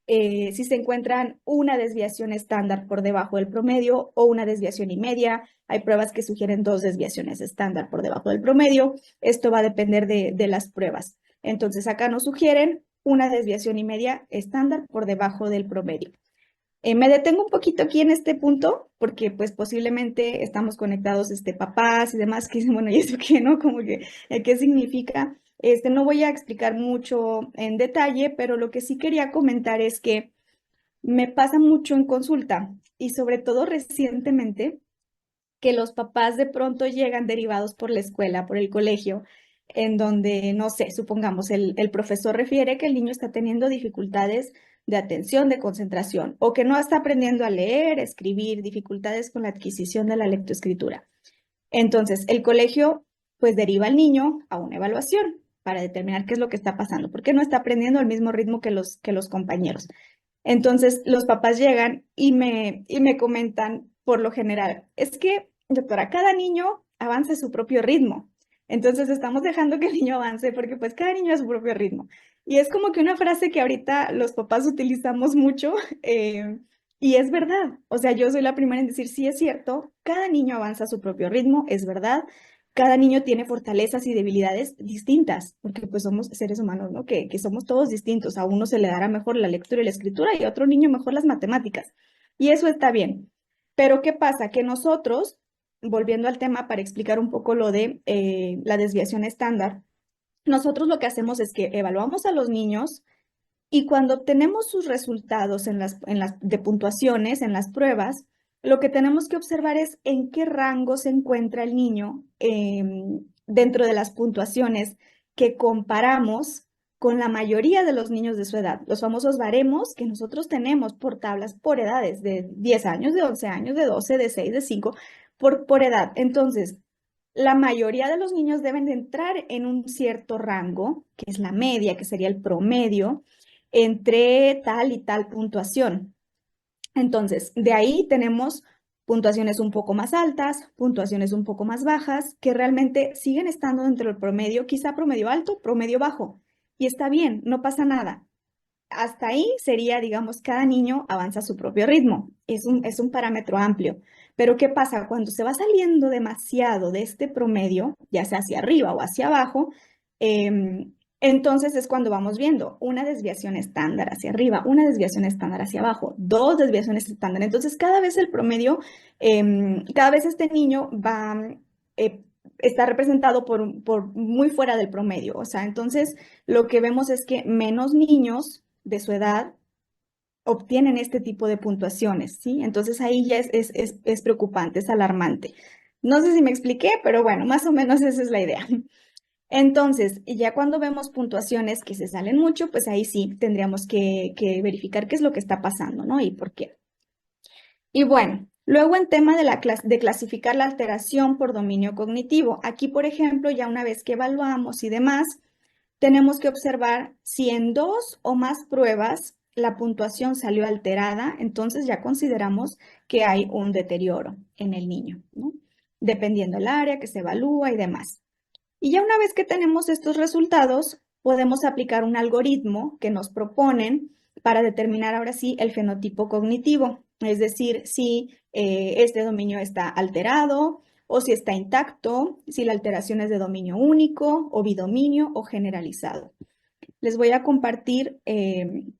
Speaker 3: si se encuentran una desviación estándar por debajo del promedio o una desviación y media. Hay pruebas que sugieren 2 desviaciones estándar por debajo del promedio. Esto va a depender de las pruebas. Entonces, acá nos sugieren una desviación y media estándar por debajo del promedio. Me detengo un poquito aquí en este punto porque pues posiblemente estamos conectados papás y demás que dicen, bueno, ¿y eso qué, no? Como que, ¿qué significa? No voy a explicar mucho en detalle, pero lo que sí quería comentar es que me pasa mucho en consulta y sobre todo recientemente que los papás de pronto llegan derivados por la escuela, por el colegio, en donde, no sé, supongamos, el profesor refiere que el niño está teniendo dificultades de atención, de concentración, o que no está aprendiendo a leer, escribir, dificultades con la adquisición de la lectoescritura. Entonces, el colegio pues deriva al niño a una evaluación para determinar qué es lo que está pasando, porque no está aprendiendo al mismo ritmo que los compañeros. Entonces, los papás llegan y me comentan, por lo general, es que, doctora, cada niño avanza a su propio ritmo. Entonces, estamos dejando que el niño avance porque pues cada niño a su propio ritmo. Y es como que una frase que ahorita los papás utilizamos mucho y es verdad. O sea, yo soy la primera en decir, sí, es cierto, cada niño avanza a su propio ritmo, es verdad. Cada niño tiene fortalezas y debilidades distintas, porque pues somos seres humanos, ¿no? Que somos todos distintos. A uno se le dará mejor la lectura y la escritura y a otro niño mejor las matemáticas. Y eso está bien. Pero ¿qué pasa? Que nosotros, volviendo al tema para explicar un poco lo de la desviación estándar, nosotros lo que hacemos es que evaluamos a los niños y cuando obtenemos sus resultados de puntuaciones, en las pruebas, lo que tenemos que observar es en qué rango se encuentra el niño dentro de las puntuaciones que comparamos con la mayoría de los niños de su edad. Los famosos baremos que nosotros tenemos por tablas, por edades, de 10 años, de 11 años, de 12, de 6, de 5, por edad. Entonces, la mayoría de los niños deben de entrar en un cierto rango, que es la media, que sería el promedio entre tal y tal puntuación. Entonces, de ahí tenemos puntuaciones un poco más altas, puntuaciones un poco más bajas, que realmente siguen estando dentro del promedio, quizá promedio alto, promedio bajo. Y está bien, no pasa nada. Hasta ahí sería, digamos, cada niño avanza a su propio ritmo. Es un parámetro amplio. Pero ¿qué pasa? Cuando se va saliendo demasiado de este promedio, ya sea hacia arriba o hacia abajo, entonces es cuando vamos viendo una desviación estándar hacia arriba, una desviación estándar hacia abajo, 2 desviaciones estándar. Entonces cada vez el promedio, cada vez este niño eh, está representado por muy fuera del promedio. O sea, entonces lo que vemos es que menos niños de su edad obtienen este tipo de puntuaciones, ¿sí? Entonces ahí ya es preocupante, es alarmante. No sé si me expliqué, pero bueno, más o menos esa es la idea. Entonces, ya cuando vemos puntuaciones que se salen mucho, pues ahí sí tendríamos que verificar qué es lo que está pasando, ¿no? Y por qué. Y bueno, luego en tema de, de clasificar la alteración por dominio cognitivo. Aquí, por ejemplo, ya una vez que evaluamos y demás, tenemos que observar si en 2 o más pruebas la puntuación salió alterada, entonces ya consideramos que hay un deterioro en el niño, ¿no? Dependiendo del área que se evalúa y demás. Y ya una vez que tenemos estos resultados, podemos aplicar un algoritmo que nos proponen para determinar ahora sí el fenotipo cognitivo, es decir, si este dominio está alterado o si está intacto, si la alteración es de dominio único o bidominio o generalizado. Les voy a compartir el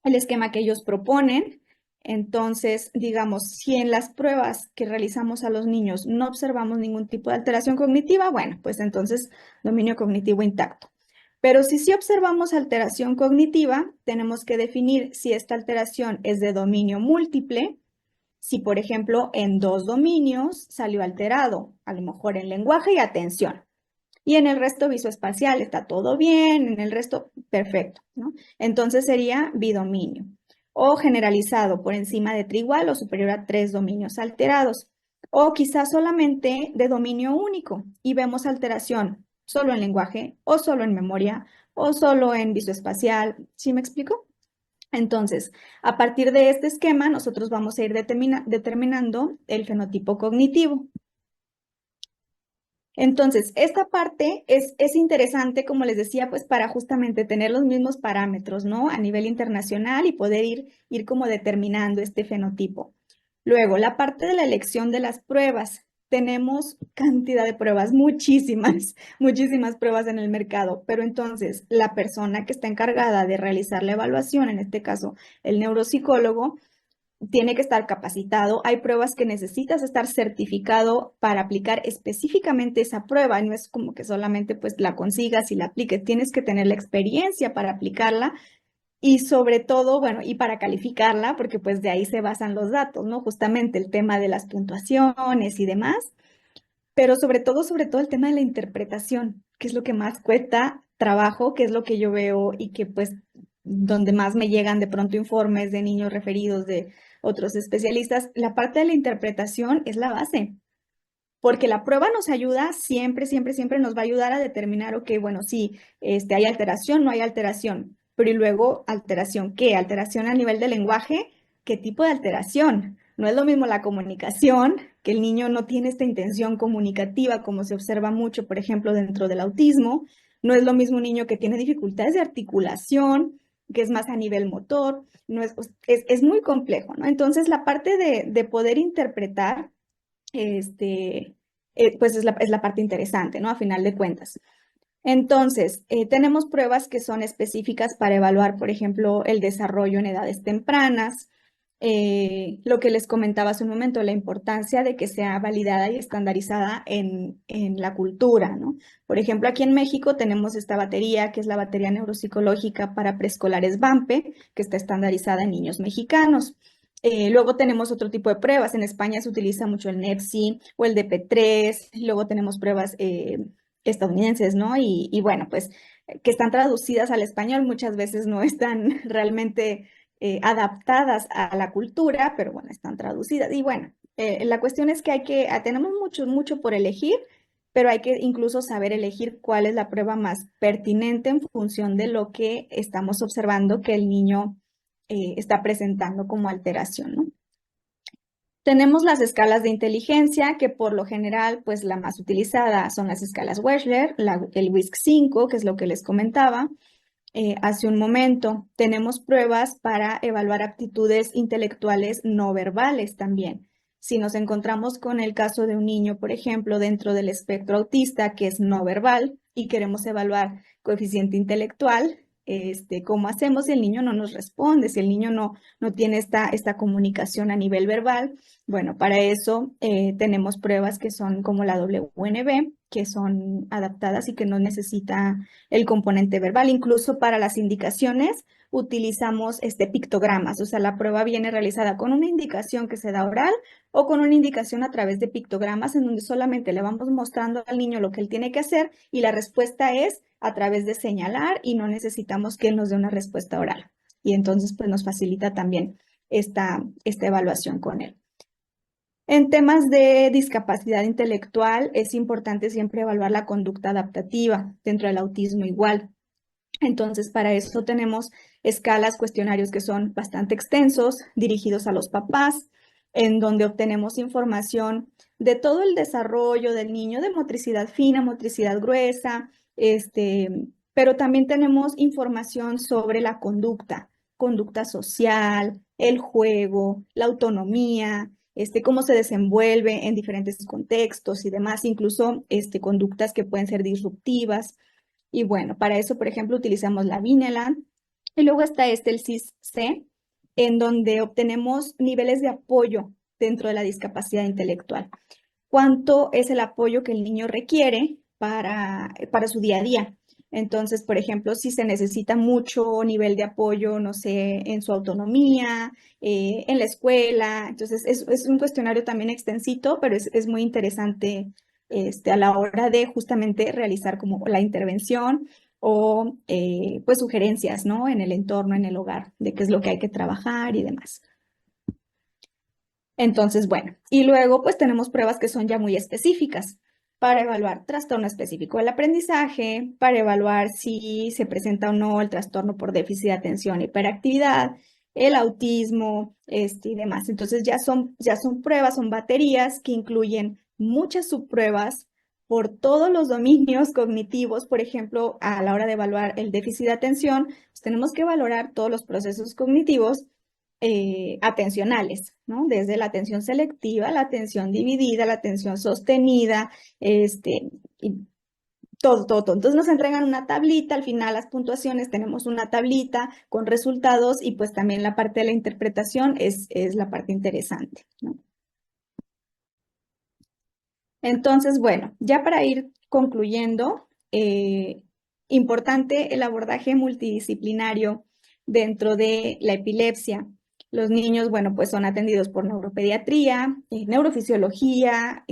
Speaker 3: esquema que ellos proponen. Entonces, digamos, si en las pruebas que realizamos a los niños no observamos ningún tipo de alteración cognitiva, bueno, pues entonces dominio cognitivo intacto. Pero si sí observamos alteración cognitiva, tenemos que definir si esta alteración es de dominio múltiple, si por ejemplo en 2 dominios salió alterado, a lo mejor en lenguaje y atención. Y en el resto visoespacial está todo bien, en el resto perfecto, ¿no? Entonces sería bidominio o generalizado por encima de trigual o superior a 3 dominios alterados. O quizás solamente de dominio único y vemos alteración solo en lenguaje o solo en memoria o solo en visoespacial. ¿Sí me explico? Entonces, a partir de este esquema, nosotros vamos a ir determinando el fenotipo cognitivo. Entonces, esta parte es interesante, como les decía, pues para justamente tener los mismos parámetros, ¿no? A nivel internacional y poder ir como determinando este fenotipo. Luego, la parte de la elección de las pruebas. Tenemos cantidad de pruebas, muchísimas, muchísimas pruebas en el mercado, pero entonces la persona que está encargada de realizar la evaluación, en este caso el neuropsicólogo, tiene que estar capacitado. Hay pruebas que necesitas estar certificado para aplicar específicamente esa prueba. No es como que solamente pues la consigas y la apliques. Tienes que tener la experiencia para aplicarla y sobre todo, bueno, y para calificarla, porque pues de ahí se basan los datos, ¿no? Justamente el tema de las puntuaciones y demás, pero sobre todo el tema de la interpretación, que es lo que más cuesta trabajo, que es lo que yo veo y que pues donde más me llegan de pronto informes de niños referidos de otros especialistas, la parte de la interpretación es la base, porque la prueba nos ayuda siempre, siempre, siempre nos va a ayudar a determinar, ok, bueno, sí, hay alteración, no hay alteración, pero y luego alteración, ¿qué? Alteración a nivel de lenguaje, ¿qué tipo de alteración? No es lo mismo la comunicación, que el niño no tiene esta intención comunicativa como se observa mucho, por ejemplo, dentro del autismo. No es lo mismo un niño que tiene dificultades de articulación, que es más a nivel motor. No es muy complejo, ¿no? Entonces, la parte de poder interpretar pues es la parte interesante, ¿no? A final de cuentas. Entonces, tenemos pruebas que son específicas para evaluar, por ejemplo, el desarrollo en edades tempranas, lo que les comentaba hace un momento, la importancia de que sea validada y estandarizada en la cultura, ¿no? Por ejemplo, aquí en México tenemos esta batería, que es la batería neuropsicológica para preescolares BAMPE, que está estandarizada en niños mexicanos. Luego tenemos otro tipo de pruebas. En España se utiliza mucho el NEPSI o el DP3. Luego tenemos pruebas estadounidenses, ¿no? Y bueno, pues que están traducidas al español, muchas veces no están realmente adaptadas a la cultura, pero bueno, están traducidas. Y bueno, la cuestión es que tenemos mucho por elegir, pero hay que incluso saber elegir cuál es la prueba más pertinente en función de lo que estamos observando que el niño está presentando como alteración, ¿no? Tenemos las escalas de inteligencia, que por lo general, pues la más utilizada son las escalas Wechsler, el WISC-5, que es lo que les comentaba hace un momento. Tenemos pruebas para evaluar aptitudes intelectuales no verbales también. Si nos encontramos con el caso de un niño, por ejemplo, dentro del espectro autista, que es no verbal, y queremos evaluar coeficiente intelectual, ¿cómo hacemos si el niño no nos responde, si el niño no tiene esta comunicación a nivel verbal? Bueno, para eso tenemos pruebas que son como la WNB, que son adaptadas y que no necesita el componente verbal. Incluso para las indicaciones utilizamos pictogramas, o sea, la prueba viene realizada con una indicación que se da oral o con una indicación a través de pictogramas en donde solamente le vamos mostrando al niño lo que él tiene que hacer y la respuesta es a través de señalar y no necesitamos que él nos dé una respuesta oral. Y entonces pues nos facilita también esta evaluación con él. En temas de discapacidad intelectual, es importante siempre evaluar la conducta adaptativa, dentro del autismo igual. Entonces, para eso tenemos escalas, cuestionarios que son bastante extensos, dirigidos a los papás, en donde obtenemos información de todo el desarrollo del niño, de motricidad fina, motricidad gruesa, pero también tenemos información sobre la conducta social, el juego, la autonomía, cómo se desenvuelve en diferentes contextos y demás, incluso conductas que pueden ser disruptivas. Y bueno, para eso, por ejemplo, utilizamos la Vineland. Y luego está el CIS-C, en donde obtenemos niveles de apoyo dentro de la discapacidad intelectual. ¿Cuánto es el apoyo que el niño requiere para su día a día? Entonces, por ejemplo, si se necesita mucho nivel de apoyo, no sé, en su autonomía, en la escuela. Entonces, es un cuestionario también extensito, pero es muy interesante a la hora de justamente realizar como la intervención o pues sugerencias, ¿no? En el entorno, en el hogar, de qué es lo que hay que trabajar y demás. Entonces, bueno, y luego pues tenemos pruebas que son ya muy específicas para evaluar trastorno específico del aprendizaje, para evaluar si se presenta o no el trastorno por déficit de atención e hiperactividad, el autismo, y demás. Entonces ya son pruebas, son baterías que incluyen muchas subpruebas por todos los dominios cognitivos. Por ejemplo, a la hora de evaluar el déficit de atención, pues tenemos que valorar todos los procesos cognitivos atencionales, ¿no? Desde la atención selectiva, la atención dividida, la atención sostenida, y todo. Entonces nos entregan una tablita, al final las puntuaciones, tenemos una tablita con resultados y pues también la parte de la interpretación es la parte interesante, ¿no? Entonces, bueno, ya para ir concluyendo, importante el abordaje multidisciplinario dentro de la epilepsia. Los niños, bueno, pues son atendidos por neuropediatría, neurofisiología,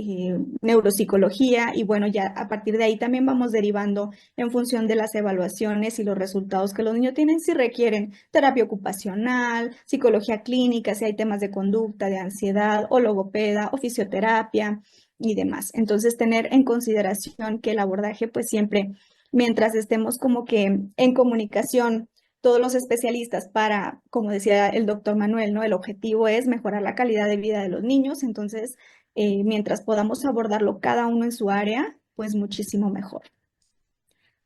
Speaker 3: neuropsicología y bueno, ya a partir de ahí también vamos derivando en función de las evaluaciones y los resultados que los niños tienen, si requieren terapia ocupacional, psicología clínica, si hay temas de conducta, de ansiedad o logopeda o fisioterapia y demás. Entonces, tener en consideración que el abordaje, pues siempre, mientras estemos como que en comunicación, todos los especialistas para, como decía el doctor Manuel, ¿no? El objetivo es mejorar la calidad de vida de los niños. Entonces, mientras podamos abordarlo cada uno en su área, pues muchísimo mejor.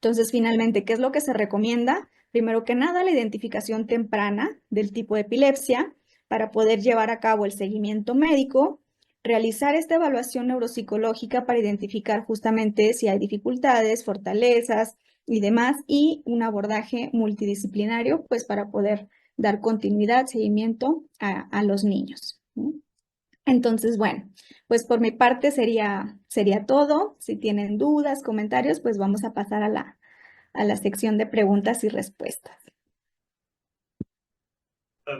Speaker 3: Entonces, finalmente, ¿qué es lo que se recomienda? Primero que nada, la identificación temprana del tipo de epilepsia para poder llevar a cabo el seguimiento médico, realizar esta evaluación neuropsicológica para identificar justamente si hay dificultades, fortalezas y demás, y un abordaje multidisciplinario, pues para poder dar continuidad, seguimiento a los niños, ¿no? Entonces, bueno, pues por mi parte sería todo. Si tienen dudas, comentarios, pues vamos a pasar a la sección de preguntas y respuestas.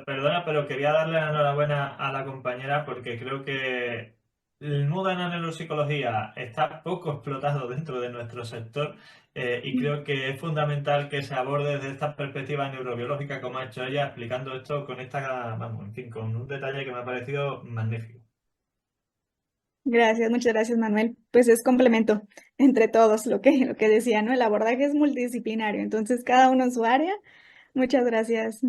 Speaker 1: Perdona, pero quería darle la enhorabuena a la compañera porque creo que el mundo de la neuropsicología está poco explotado dentro de nuestro sector y creo que es fundamental que se aborde desde esta perspectiva neurobiológica, como ha hecho ella, explicando esto con vamos, en fin, con un detalle que me ha parecido magnífico.
Speaker 3: Gracias, muchas gracias, Manuel. Pues es complemento entre todos lo que decía, ¿no? El abordaje es multidisciplinario, entonces cada uno en su área. Muchas gracias.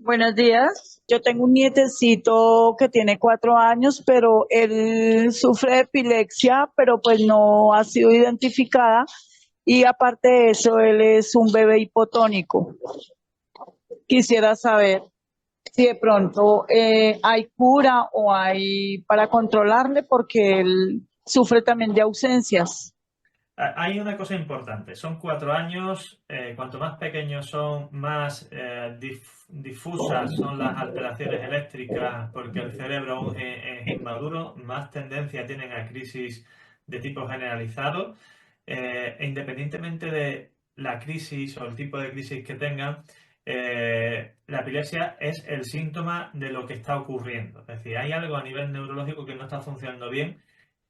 Speaker 4: Buenos días. Yo tengo un nietecito que tiene 4 años, pero él sufre de epilepsia, pero pues no ha sido identificada. Y aparte de eso, él es un bebé hipotónico. Quisiera saber si de pronto hay cura o hay para controlarle, porque él sufre también de ausencias.
Speaker 1: Hay una cosa importante, son 4 años, cuanto más pequeños son, más difusas son las alteraciones eléctricas porque el cerebro aún es inmaduro, más tendencia tienen a crisis de tipo generalizado, e independientemente de la crisis o el tipo de crisis que tengan, la epilepsia es el síntoma de lo que está ocurriendo. Es decir, hay algo a nivel neurológico que no está funcionando bien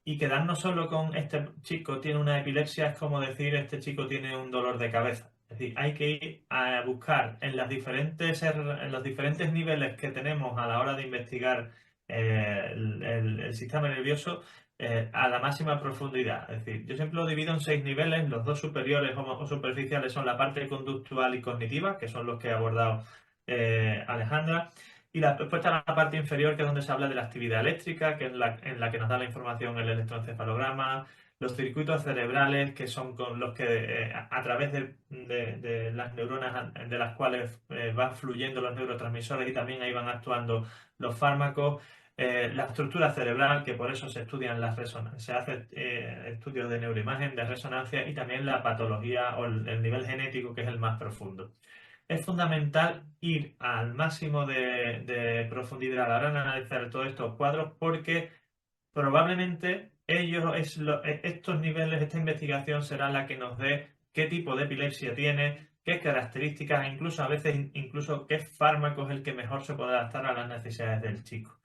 Speaker 1: y quedarnos solo con este chico tiene una epilepsia es como decir este chico tiene un dolor de cabeza. Es decir, hay que ir a buscar en los diferentes niveles que tenemos a la hora de investigar el sistema nervioso a la máxima profundidad. Es decir, yo siempre lo divido en 6 niveles. Los dos superiores o superficiales son la parte conductual y cognitiva, que son los que ha abordado Alejandra. Y después está la parte inferior, que es donde se habla de la actividad eléctrica, que es en la que nos da la información el electroencefalograma, los circuitos cerebrales, que son con los que a través de las neuronas de las cuales van fluyendo los neurotransmisores y también ahí van actuando los fármacos, la estructura cerebral, que por eso se estudian se hace estudios de neuroimagen, de resonancia, y también la patología o el nivel genético, que es el más profundo. Es fundamental ir al máximo de profundidad a la hora de analizar todos estos cuadros porque probablemente estos niveles, esta investigación será la que nos dé qué tipo de epilepsia tiene, qué características, e incluso a veces incluso qué fármaco es el que mejor se puede adaptar a las necesidades del chico.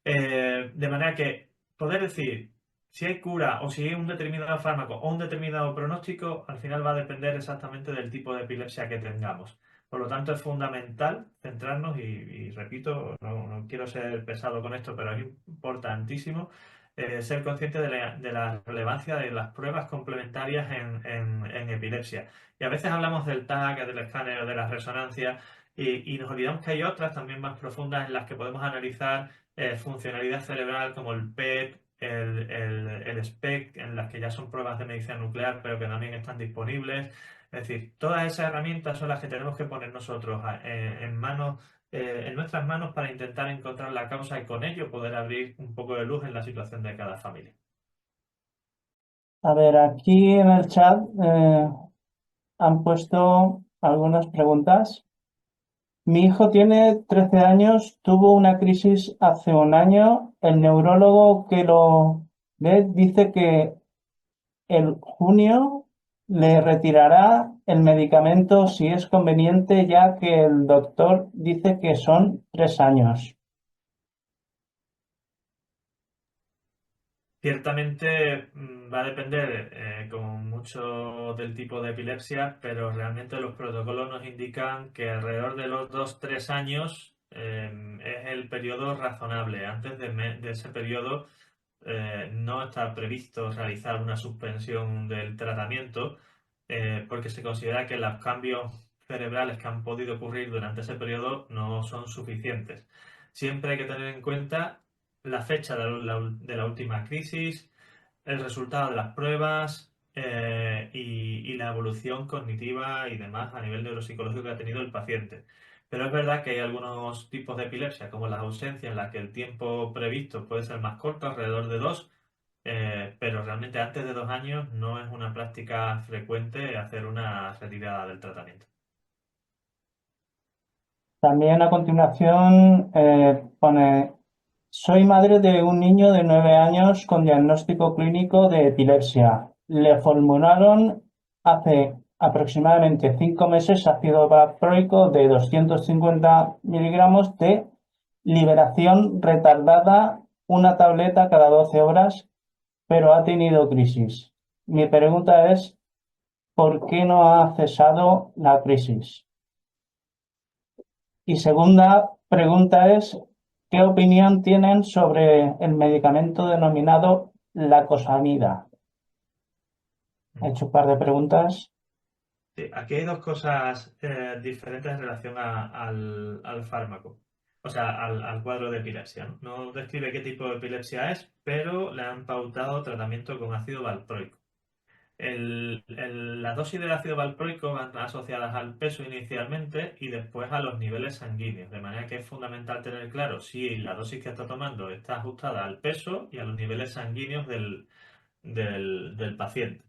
Speaker 1: De manera que poder decir si hay cura o si hay un determinado fármaco o un determinado pronóstico, al final va a depender exactamente del tipo de epilepsia que tengamos. Por lo tanto, es fundamental centrarnos y repito, no quiero ser pesado con esto, pero es importantísimo ser consciente de la relevancia de las pruebas complementarias en epilepsia. Y a veces hablamos del TAC, del escáner o de la resonancia y nos olvidamos que hay otras también más profundas en las que podemos analizar funcionalidad cerebral como el PET, el SPECT, en las que ya son pruebas de medicina nuclear, pero que también están disponibles. Es decir, todas esas herramientas son las que tenemos que poner nosotros en nuestras manos para intentar encontrar la causa y con ello poder abrir un poco de luz en la situación de cada familia.
Speaker 5: A ver, aquí en el chat han puesto algunas preguntas. Mi hijo tiene 13 años, tuvo una crisis hace un año. El neurólogo que lo ve dice que en junio le retirará el medicamento si es conveniente, ya que el doctor dice que son 3 años.
Speaker 1: Ciertamente va a depender como mucho del tipo de epilepsia, pero realmente los protocolos nos indican que alrededor de los 2-3 años es el periodo razonable. Antes de ese periodo no está previsto realizar una suspensión del tratamiento porque se considera que los cambios cerebrales que han podido ocurrir durante ese periodo no son suficientes. Siempre hay que tener en cuenta la fecha de la última crisis, el resultado de las pruebas y la evolución cognitiva y demás a nivel neuropsicológico que ha tenido el paciente. Pero es verdad que hay algunos tipos de epilepsia, como la ausencia, en la que el tiempo previsto puede ser más corto, alrededor de 2, pero realmente antes de 2 años no es una práctica frecuente hacer una retirada del tratamiento.
Speaker 5: También a continuación pone, soy madre de un niño de 9 años con diagnóstico clínico de epilepsia. Le formularon hace aproximadamente 5 meses ácido valproico de 250 miligramos de liberación retardada, una tableta cada 12 horas, pero ha tenido crisis. Mi pregunta es, ¿por qué no ha cesado la crisis? Y segunda pregunta es, ¿qué opinión tienen sobre el medicamento denominado lacosamida? He hecho un par de preguntas.
Speaker 1: Sí, aquí hay dos cosas diferentes en relación al fármaco, o sea, al cuadro de epilepsia, ¿no? No describe qué tipo de epilepsia es, pero le han pautado tratamiento con ácido valproico. La dosis del ácido valproico van asociadas al peso inicialmente y después a los niveles sanguíneos, de manera que es fundamental tener claro si la dosis que está tomando está ajustada al peso y a los niveles sanguíneos del paciente.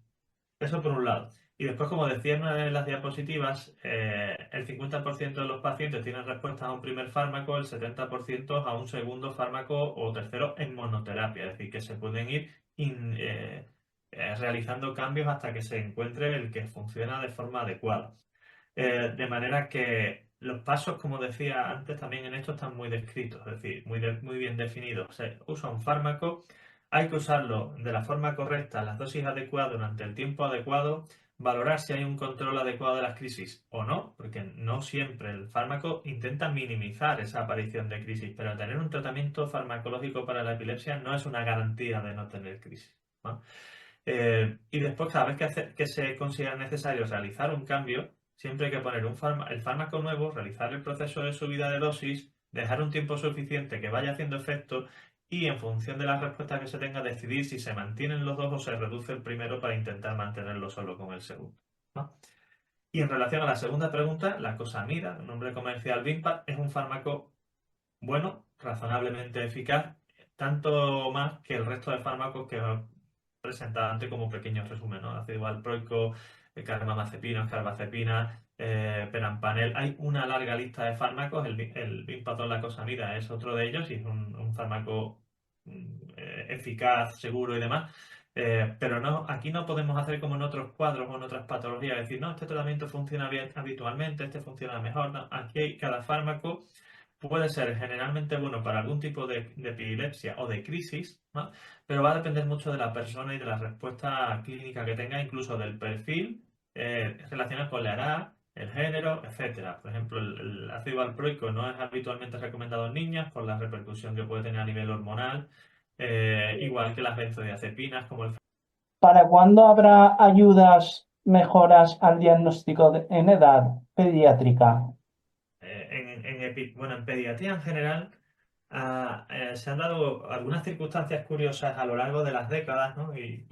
Speaker 1: Eso por un lado. Y después, como decía en una de las diapositivas, el 50% de los pacientes tienen respuesta a un primer fármaco, el 70% a un segundo fármaco o tercero en monoterapia. Es decir, que se pueden ir realizando cambios hasta que se encuentre el que funciona de forma adecuada. De manera que los pasos, como decía antes, también en esto están muy descritos, es decir, muy bien definidos. Se usa un fármaco, hay que usarlo de la forma correcta, las dosis adecuadas durante el tiempo adecuado, valorar si hay un control adecuado de las crisis o no, porque no siempre el fármaco intenta minimizar esa aparición de crisis, pero tener un tratamiento farmacológico para la epilepsia no es una garantía de no tener crisis, ¿no? Y después, cada vez que se considera necesario realizar un cambio, siempre hay que poner el fármaco nuevo, realizar el proceso de subida de dosis, dejar un tiempo suficiente que vaya haciendo efecto y, en función de la respuesta que se tenga, decidir si se mantienen los dos o se reduce el primero para intentar mantenerlo solo con el segundo, ¿no? Y en relación a la segunda pregunta, la cosamida, el nombre comercial Vimpat, es un fármaco bueno, razonablemente eficaz, tanto más que el resto de fármacos que os he presentado antes como pequeños resúmenes, ¿no? Ácido valproico, carbamazepina, carbazepina, perampanel. Hay una larga lista de fármacos, el Vimpat lacosamida es otro de ellos y es un fármaco eficaz, seguro y demás. Pero no, aquí no podemos hacer como en otros cuadros o en otras patologías, decir, no, este tratamiento funciona bien habitualmente, este funciona mejor. No, aquí hay cada fármaco puede ser generalmente bueno para algún tipo de epilepsia o de crisis, ¿no? Pero va a depender mucho de la persona y de la respuesta clínica que tenga, incluso del perfil relacionado con la edad, el género, etcétera. Por ejemplo, el ácido valproico no es habitualmente recomendado en niñas por la repercusión que puede tener a nivel hormonal, igual que las benzodiazepinas, como el
Speaker 5: ¿Para cuándo habrá mejoras al diagnóstico en edad pediátrica?
Speaker 1: en pediatría en general se han dado algunas circunstancias curiosas a lo largo de las décadas, ¿no? Y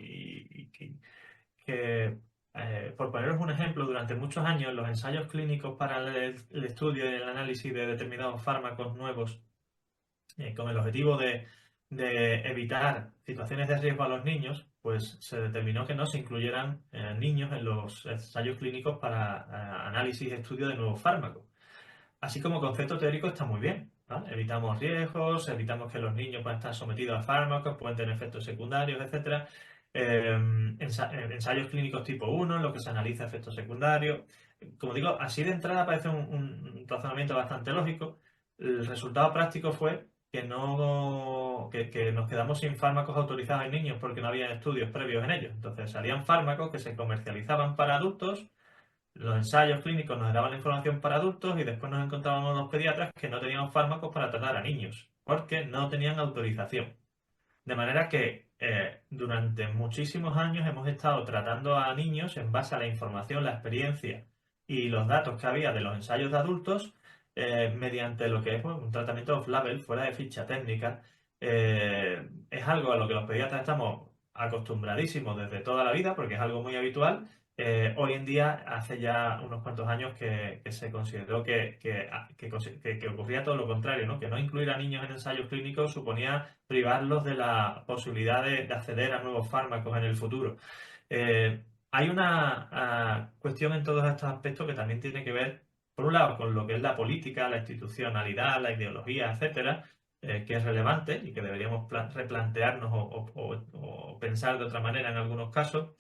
Speaker 1: por poneros un ejemplo, durante muchos años los ensayos clínicos para el estudio y el análisis de determinados fármacos nuevos con el objetivo de evitar situaciones de riesgo a los niños, pues se determinó que no se incluyeran niños en los ensayos clínicos para análisis y estudio de nuevos fármacos. Así como concepto teórico está muy bien, ¿vale? Evitamos riesgos, evitamos que los niños puedan estar sometidos a fármacos, pueden tener efectos secundarios, etcétera. Ensayos clínicos tipo 1, en los que se analiza efectos secundarios. Como digo, así de entrada parece un razonamiento bastante lógico. El resultado práctico fue que nos quedamos sin fármacos autorizados en niños porque no había estudios previos en ellos. Entonces salían fármacos que se comercializaban para adultos. Los ensayos clínicos nos daban la información para adultos y después nos encontrábamos los pediatras que no tenían fármacos para tratar a niños, porque no tenían autorización. De manera que durante muchísimos años hemos estado tratando a niños en base a la información, la experiencia y los datos que había de los ensayos de adultos mediante lo que es un tratamiento off-label, fuera de ficha técnica. Es algo a lo que los pediatras estamos acostumbradísimos desde toda la vida porque es algo muy habitual. Hoy en día, hace ya unos cuantos años que se consideró que ocurría todo lo contrario, ¿no? Que no incluir a niños en ensayos clínicos suponía privarlos de la posibilidad de acceder a nuevos fármacos en el futuro. Hay una cuestión en todos estos aspectos que también tiene que ver, por un lado, con lo que es la política, la institucionalidad, la ideología, etcétera, que es relevante y que deberíamos replantearnos o pensar de otra manera en algunos casos.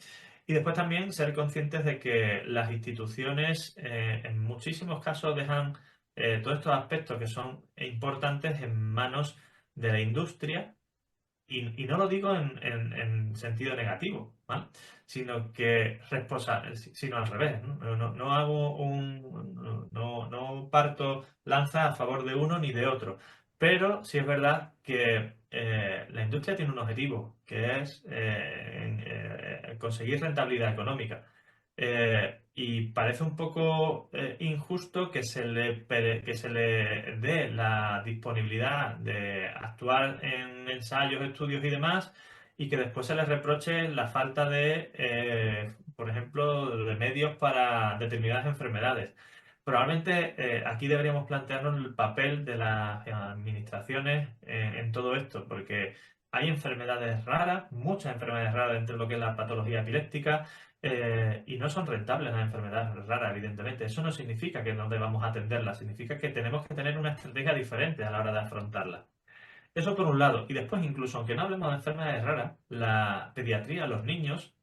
Speaker 1: Y después también ser conscientes de que las instituciones en muchísimos casos dejan todos estos aspectos que son importantes en manos de la industria y no lo digo en sentido negativo, ¿vale? Sino al revés, ¿no? No hago no parto lanza a favor de uno ni de otro. Pero sí es verdad que la industria tiene un objetivo, que es conseguir rentabilidad económica. Y parece un poco injusto que que se le dé la disponibilidad de actuar en ensayos, estudios y demás, y que después se les reproche la falta por ejemplo, de medios para determinadas enfermedades. Probablemente aquí deberíamos plantearnos el papel de las administraciones en todo esto, porque hay enfermedades raras, muchas enfermedades raras dentro de lo que es la patología epiléptica, y no son rentables las enfermedades raras, evidentemente. Eso no significa que no debamos atenderlas, significa que tenemos que tener una estrategia diferente a la hora de afrontarlas. Eso por un lado. Y después, incluso aunque no hablemos de enfermedades raras, la pediatría, los niños,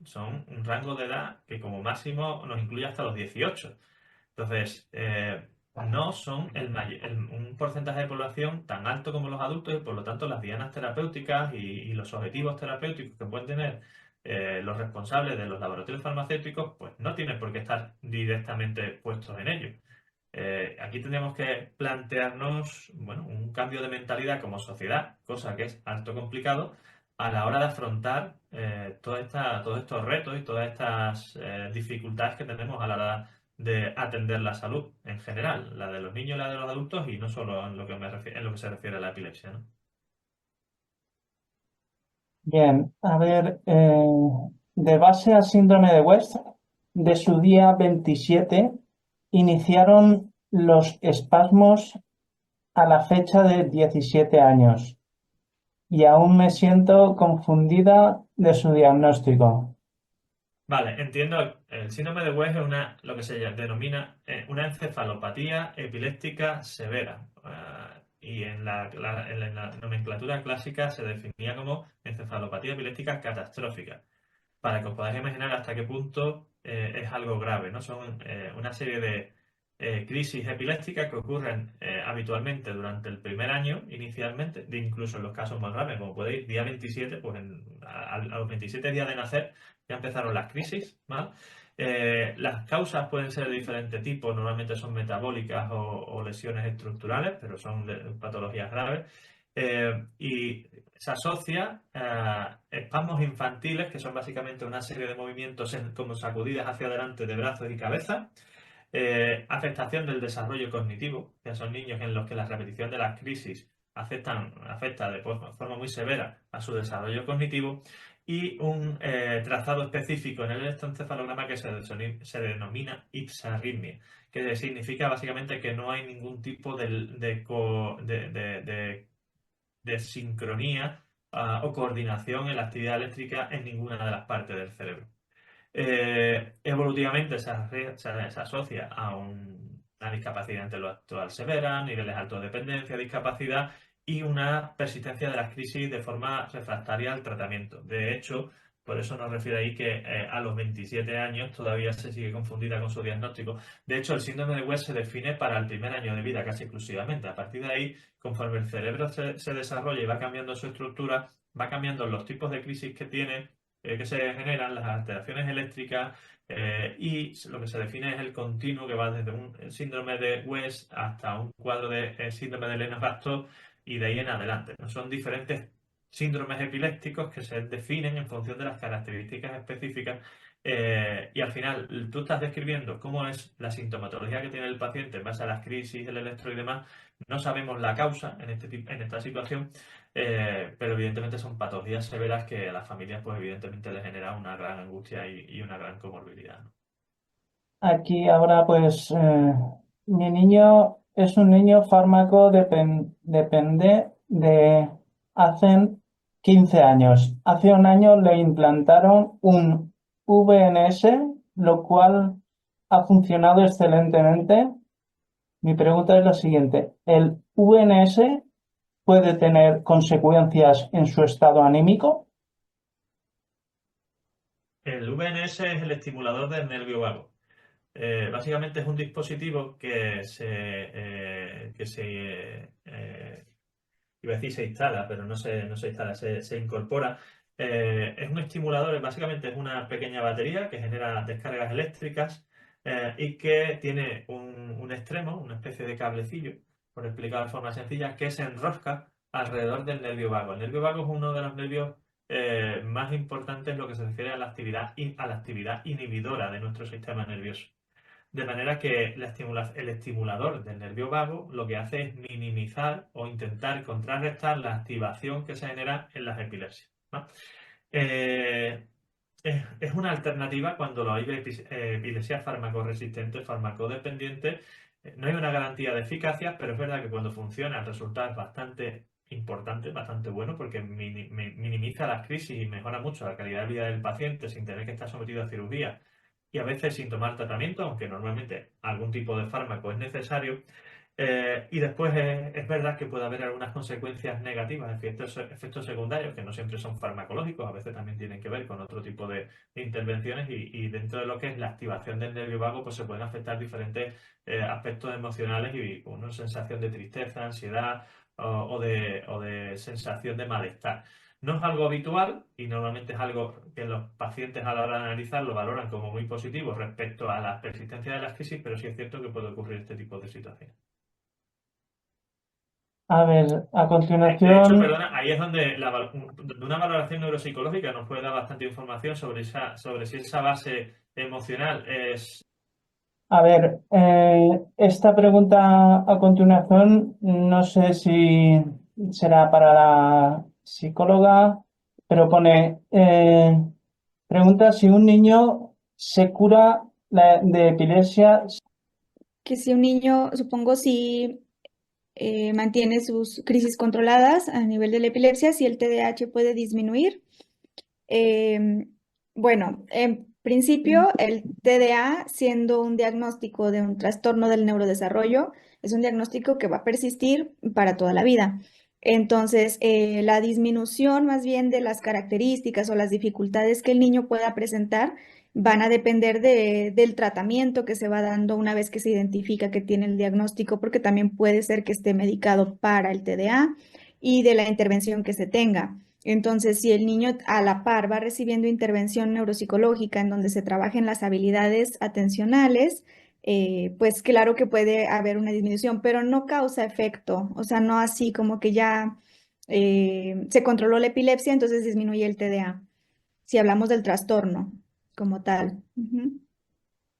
Speaker 1: son un rango de edad que como máximo nos incluye hasta los 18. Entonces, no son un porcentaje de población tan alto como los adultos y por lo tanto las dianas terapéuticas y los objetivos terapéuticos que pueden tener los responsables de los laboratorios farmacéuticos, pues no tienen por qué estar directamente puestos en ello. Aquí tendríamos que plantearnos, bueno, un cambio de mentalidad como sociedad, cosa que es harto complicado a la hora de afrontar todos estos retos y todas estas dificultades que tenemos a la hora de atender la salud en general, la de los niños y la de los adultos, y no solo en lo que en lo que se refiere a la epilepsia, ¿no?
Speaker 5: Bien, a ver, de base al síndrome de West, de su día 27, iniciaron los espasmos a la fecha de 17 años y aún me siento confundida de su diagnóstico.
Speaker 1: Vale, entiendo. El síndrome de West es lo que se denomina una encefalopatía epiléptica severa. Y en la nomenclatura clásica se definía como encefalopatía epiléptica catastrófica, para que os podáis imaginar hasta qué punto es algo grave, ¿no? Son una serie de crisis epilépticas que ocurren habitualmente durante el primer año, inicialmente, incluso en los casos más graves, como podéis, día 27, pues a los 27 días de nacer ya empezaron las crisis, ¿vale? Las causas pueden ser de diferentes tipos, normalmente son metabólicas o lesiones estructurales, pero son patologías graves. Y se asocia a espasmos infantiles, que son básicamente una serie de movimientos como sacudidas hacia adelante de brazos y cabeza. Afectación del desarrollo cognitivo, que son niños en los que la repetición de las crisis afecta de forma muy severa a su desarrollo cognitivo, y un trazado específico en el electroencefalograma que se denomina ipsarritmia, que significa básicamente que no hay ningún tipo de sincronía o coordinación en la actividad eléctrica en ninguna de las partes del cerebro. Evolutivamente se asocia a una discapacidad intelectual severa, niveles altos de dependencia, discapacidad y una persistencia de las crisis de forma refractaria al tratamiento. De hecho, por eso nos refiere ahí que a los 27 años todavía se sigue confundida con su diagnóstico. De hecho, el síndrome de West se define para el primer año de vida casi exclusivamente. A partir de ahí, conforme el cerebro se desarrolla y va cambiando su estructura, va cambiando los tipos de crisis que tiene, que se generan, las alteraciones eléctricas, y lo que se define es el continuo que va desde un síndrome de West hasta un cuadro de síndrome de Lennox-Gastaut y de ahí en adelante, ¿no? Son diferentes síndromes epilépticos que se definen en función de las características específicas, y al final tú estás describiendo cómo es la sintomatología que tiene el paciente en base a las crisis, el electro y demás. No sabemos la causa en esta situación, pero evidentemente son patologías severas que a las familias pues evidentemente les genera una gran angustia y una gran comorbilidad, ¿no?
Speaker 5: Aquí ahora pues mi niño es un niño fármaco depende de hace 15 años. Hace un año le implantaron un VNS, lo cual ha funcionado excelentemente. Mi pregunta es la siguiente: ¿el VNS puede tener consecuencias en su estado anímico?
Speaker 1: El VNS es el estimulador del nervio vago. Básicamente es un dispositivo iba a decir se instala, pero no se instala, se incorpora. Es un estimulador, básicamente es una pequeña batería que genera descargas eléctricas, y que tiene un extremo, una especie de cablecillo, por explicar de forma sencilla, que se enrosca alrededor del nervio vago. El nervio vago es uno de los nervios más importantes en lo que se refiere a la actividad inhibidora de nuestro sistema nervioso. De manera que el estimulador del nervio vago lo que hace es minimizar o intentar contrarrestar la activación que se genera en las epilepsias, ¿no? Eh, es una alternativa cuando hay epilepsia farmacoresistente, farmacodependiente. No hay una garantía de eficacia, pero es verdad que cuando funciona el resultado es bastante importante, bastante bueno, porque minimiza las crisis y mejora mucho la calidad de vida del paciente sin tener que estar sometido a cirugía y a veces sin tomar tratamiento, aunque normalmente algún tipo de fármaco es necesario. Y después es verdad que puede haber algunas consecuencias negativas, efectos secundarios, que no siempre son farmacológicos, a veces también tienen que ver con otro tipo de intervenciones y dentro de lo que es la activación del nervio vago, pues se pueden afectar diferentes aspectos emocionales y una sensación de tristeza, ansiedad o de sensación de malestar. No es algo habitual y normalmente es algo que los pacientes a la hora de analizar lo valoran como muy positivo respecto a la persistencia de las crisis, pero sí es cierto que puede ocurrir este tipo de situaciones.
Speaker 5: A ver, a
Speaker 1: De hecho,
Speaker 5: continuación,
Speaker 1: perdona, ahí es donde una valoración neuropsicológica nos puede dar bastante información sobre si esa base emocional es...
Speaker 5: a ver, esta pregunta a continuación no sé si será para la psicóloga, pero pone, pregunta si un niño se cura de epilepsia.
Speaker 3: Que si un niño, supongo, si mantiene sus crisis controladas a nivel de la epilepsia, si el TDAH puede disminuir. Em, bueno, en principio, el TDA, siendo un diagnóstico de un trastorno del neurodesarrollo, es un diagnóstico que va a persistir para toda la vida. Entonces, la disminución más bien de las características o las dificultades que el niño pueda presentar van a depender del tratamiento que se va dando una vez que se identifica que tiene el diagnóstico, porque también puede ser que esté medicado para el TDA y de la intervención que se tenga. Entonces, si el niño a la par va recibiendo intervención neuropsicológica en donde se trabajen las habilidades atencionales, pues claro que puede haber una disminución, pero no causa efecto, o sea, no así como que ya se controló la epilepsia, entonces disminuye el TDA, si hablamos del trastorno como tal. Ujú.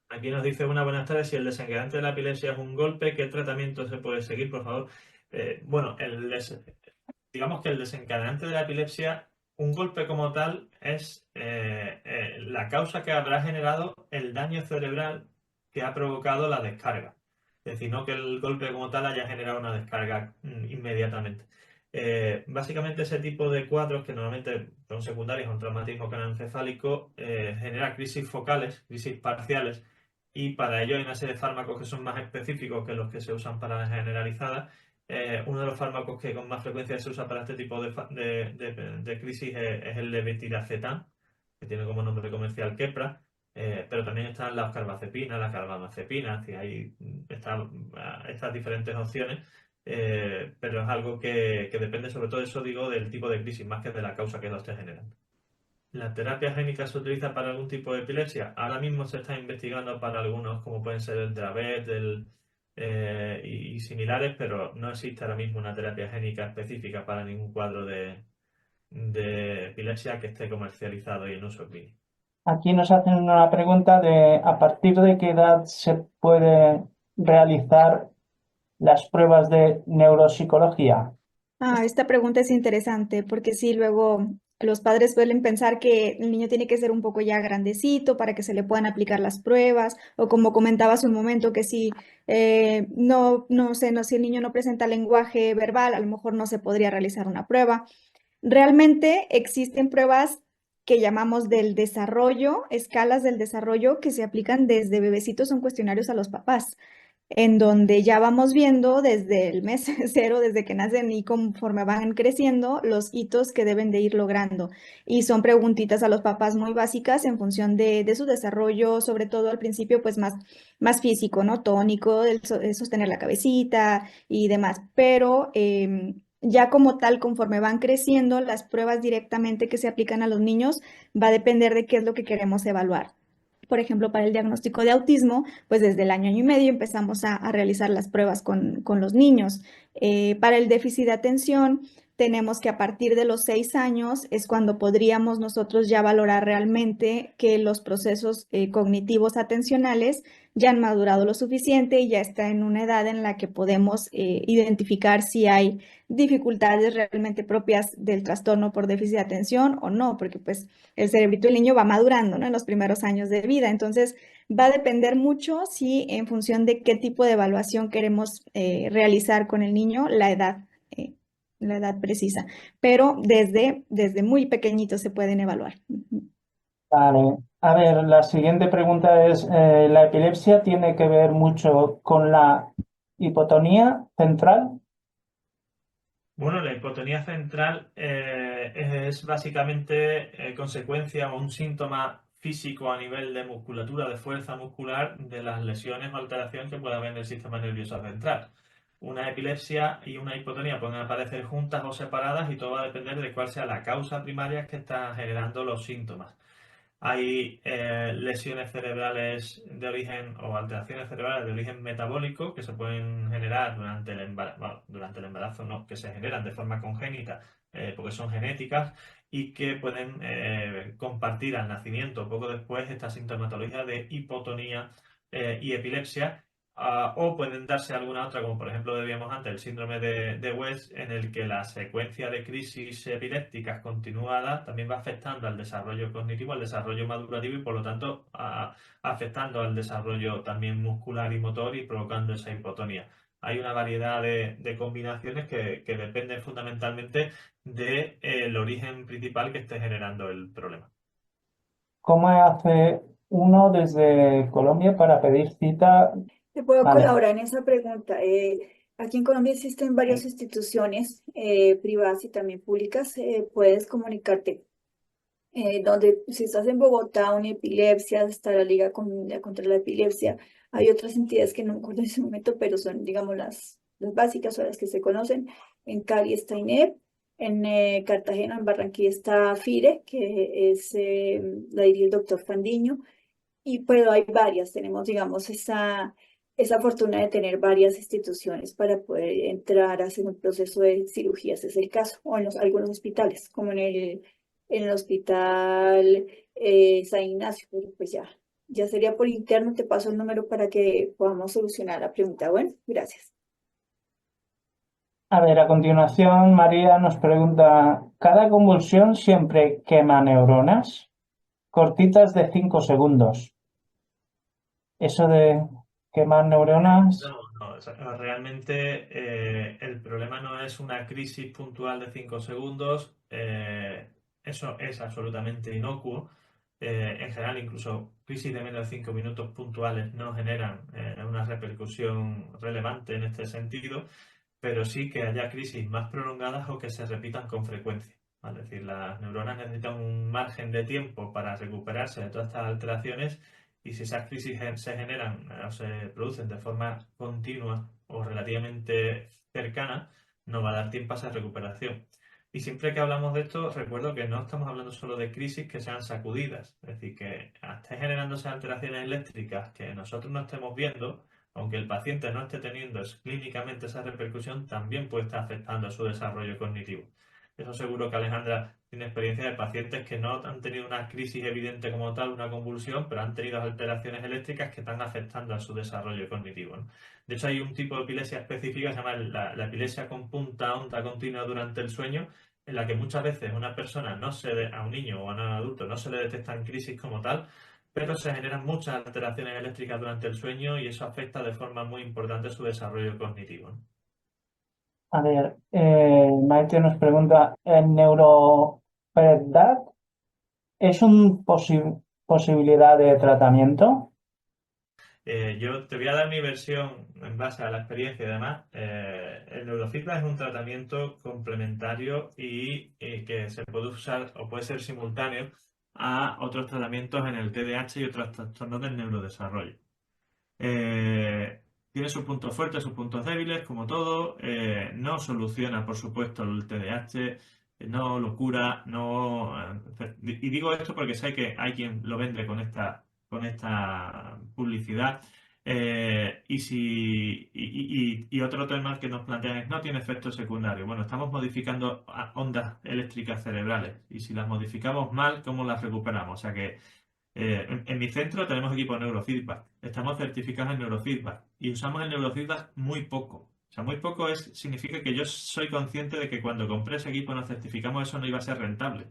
Speaker 1: Aquí nos dice una buenas tardes, si el desencadenante de la epilepsia es un golpe, ¿qué tratamiento se puede seguir, por favor? Bueno, digamos que el desencadenante de la epilepsia, un golpe como tal, es la causa que habrá generado el daño cerebral que ha provocado la descarga. Es decir, no que el golpe como tal haya generado una descarga inmediatamente. Básicamente ese tipo de cuadros que normalmente son secundarios a un traumatismo craneoencefálico genera crisis focales, crisis parciales, y para ello hay una serie de fármacos que son más específicos que los que se usan para la generalizada. Uno de los fármacos que con más frecuencia se usa para este tipo de crisis es el levetiracetam, que tiene como nombre comercial Keppra, pero también están las carbamazepina, la carbamazepina, es decir, hay estas diferentes opciones, pero es algo que depende sobre todo, eso digo, del tipo de crisis, más que de la causa que lo esté generando. ¿La terapia génica se utiliza para algún tipo de epilepsia? Ahora mismo se está investigando para algunos, como pueden ser el Dravet y similares, pero no existe ahora mismo una terapia génica específica para ningún cuadro de epilepsia que esté comercializado y en uso clínico.
Speaker 5: Aquí nos hacen una pregunta de a partir de qué edad se puede realizar las pruebas de neuropsicología.
Speaker 3: Ah, esta pregunta es interesante porque sí, luego los padres suelen pensar que el niño tiene que ser un poco ya grandecito para que se le puedan aplicar las pruebas, o como comentaba hace un momento, que si no sé, no, si el niño no presenta lenguaje verbal, a lo mejor no se podría realizar una prueba. Realmente existen pruebas que llamamos del desarrollo, escalas del desarrollo que se aplican desde bebecitos, son cuestionarios a los papás en donde ya vamos viendo desde el mes cero, desde que nacen y conforme van creciendo, los hitos que deben de ir logrando. Y son preguntitas a los papás muy básicas en función de su desarrollo, sobre todo al principio, pues más físico, ¿no? Tónico, el sostener la cabecita y demás. Pero ya como tal, conforme van creciendo, las pruebas directamente que se aplican a los niños va a depender de qué es lo que queremos evaluar. Por ejemplo, para el diagnóstico de autismo, pues desde el año y medio empezamos a realizar las pruebas con los niños. Para el déficit de atención, tenemos que a partir de los 6 años es cuando podríamos nosotros ya valorar realmente que los procesos cognitivos atencionales ya han madurado lo suficiente y ya está en una edad en la que podemos identificar si hay dificultades realmente propias del trastorno por déficit de atención o no, porque pues el cerebrito del niño va madurando, ¿no? En los primeros años de vida. Entonces, va a depender mucho si en función de qué tipo de evaluación queremos realizar con el niño, la edad precisa. Pero desde muy pequeñito se pueden evaluar.
Speaker 5: Vale. A ver, la siguiente pregunta es, ¿la epilepsia tiene que ver mucho con la Hipotonía central.
Speaker 1: Bueno, la hipotonía central es básicamente consecuencia o un síntoma físico a nivel de musculatura, de fuerza muscular, de las lesiones o alteraciones que pueda haber en el sistema nervioso central. Una epilepsia y una hipotonía pueden aparecer juntas o separadas y todo va a depender de cuál sea la causa primaria que está generando los síntomas. Hay lesiones cerebrales de origen o alteraciones cerebrales de origen metabólico que se pueden generar durante el embarazo, bueno, durante el embarazo no, que se generan de forma congénita porque son genéticas y que pueden compartir al nacimiento o poco después esta sintomatología de hipotonía y epilepsia. O pueden darse alguna otra, como por ejemplo debíamos antes, el síndrome de West, en el que la secuencia de crisis epilépticas continuadas también va afectando al desarrollo cognitivo, al desarrollo madurativo y por lo tanto afectando al desarrollo también muscular y motor y provocando esa hipotonía. Hay una variedad de combinaciones que dependen fundamentalmente del origen principal que esté generando el problema.
Speaker 5: ¿Cómo hace uno desde Colombia para pedir cita?
Speaker 2: Te puedo
Speaker 5: Vale.
Speaker 2: colaborar en esa pregunta. Aquí en Colombia existen varias instituciones privadas y también públicas. Puedes comunicarte donde si estás en Bogotá, una epilepsia, está la Liga Colombiana contra la Epilepsia. Hay otras entidades que no me acuerdo en ese momento, pero son, digamos, las básicas o las que se conocen. En Cali está INEP, en Cartagena, en Barranquilla está FIRE, que es la dirige el doctor Fandiño. Y pero hay varias, tenemos, digamos, esa fortuna de tener varias instituciones para poder entrar a hacer un proceso de cirugías, es el caso, o en algunos hospitales, como en el hospital San Ignacio, pero pues ya sería por interno, te paso el número para que podamos solucionar la pregunta. Bueno, gracias.
Speaker 5: A ver, a continuación, María nos pregunta, ¿cada convulsión siempre quema neuronas? Cortitas de 5 segundos. Eso de quemar neuronas.
Speaker 1: No, o sea, realmente el problema no es una crisis puntual de 5 segundos, eso es absolutamente inocuo. En general, incluso crisis de menos de 5 minutos puntuales no generan una repercusión relevante en este sentido, pero sí que haya crisis más prolongadas o que se repitan con frecuencia, ¿vale? Es decir, las neuronas necesitan un margen de tiempo para recuperarse de todas estas alteraciones y si esas crisis se generan o se producen de forma continua o relativamente cercana, no va a dar tiempo a esa recuperación. Y siempre que hablamos de esto, recuerdo que no estamos hablando solo de crisis que sean sacudidas, es decir, que esté generando esas alteraciones eléctricas que nosotros no estemos viendo, aunque el paciente no esté teniendo clínicamente esa repercusión, también puede estar afectando a su desarrollo cognitivo. Eso seguro que Alejandra tiene experiencia de pacientes que no han tenido una crisis evidente como tal, una convulsión, pero han tenido alteraciones eléctricas que están afectando a su desarrollo cognitivo, ¿no? De hecho, hay un tipo de epilepsia específica que se llama la epilepsia con punta onda continua durante el sueño, en la que muchas veces una persona a un niño o a un adulto no se le detectan crisis como tal, pero se generan muchas alteraciones eléctricas durante el sueño y eso afecta de forma muy importante su desarrollo cognitivo, ¿no?
Speaker 5: A ver, Maite nos pregunta, ¿el neuropredad es una posibilidad de tratamiento?
Speaker 1: Yo te voy a dar mi versión en base a la experiencia y demás. El neurofeedback es un tratamiento complementario y que se puede usar o puede ser simultáneo a otros tratamientos en el TDAH y otros trastornos del neurodesarrollo. Eh, Tiene sus puntos fuertes, sus puntos débiles, como todo. No soluciona, por supuesto, el TDAH, no lo cura, no. Y digo esto porque sé que hay quien lo vende con esta publicidad. Y otro tema que nos plantean es no tiene efectos secundarios. Bueno, estamos modificando ondas eléctricas cerebrales y si las modificamos mal, ¿cómo las recuperamos? O sea que en mi centro tenemos equipo de neurofeedback. Estamos certificados en neurofeedback y usamos el neurofeedback muy poco. O sea, muy poco significa que yo soy consciente de que cuando compré ese equipo nos certificamos eso no iba a ser rentable.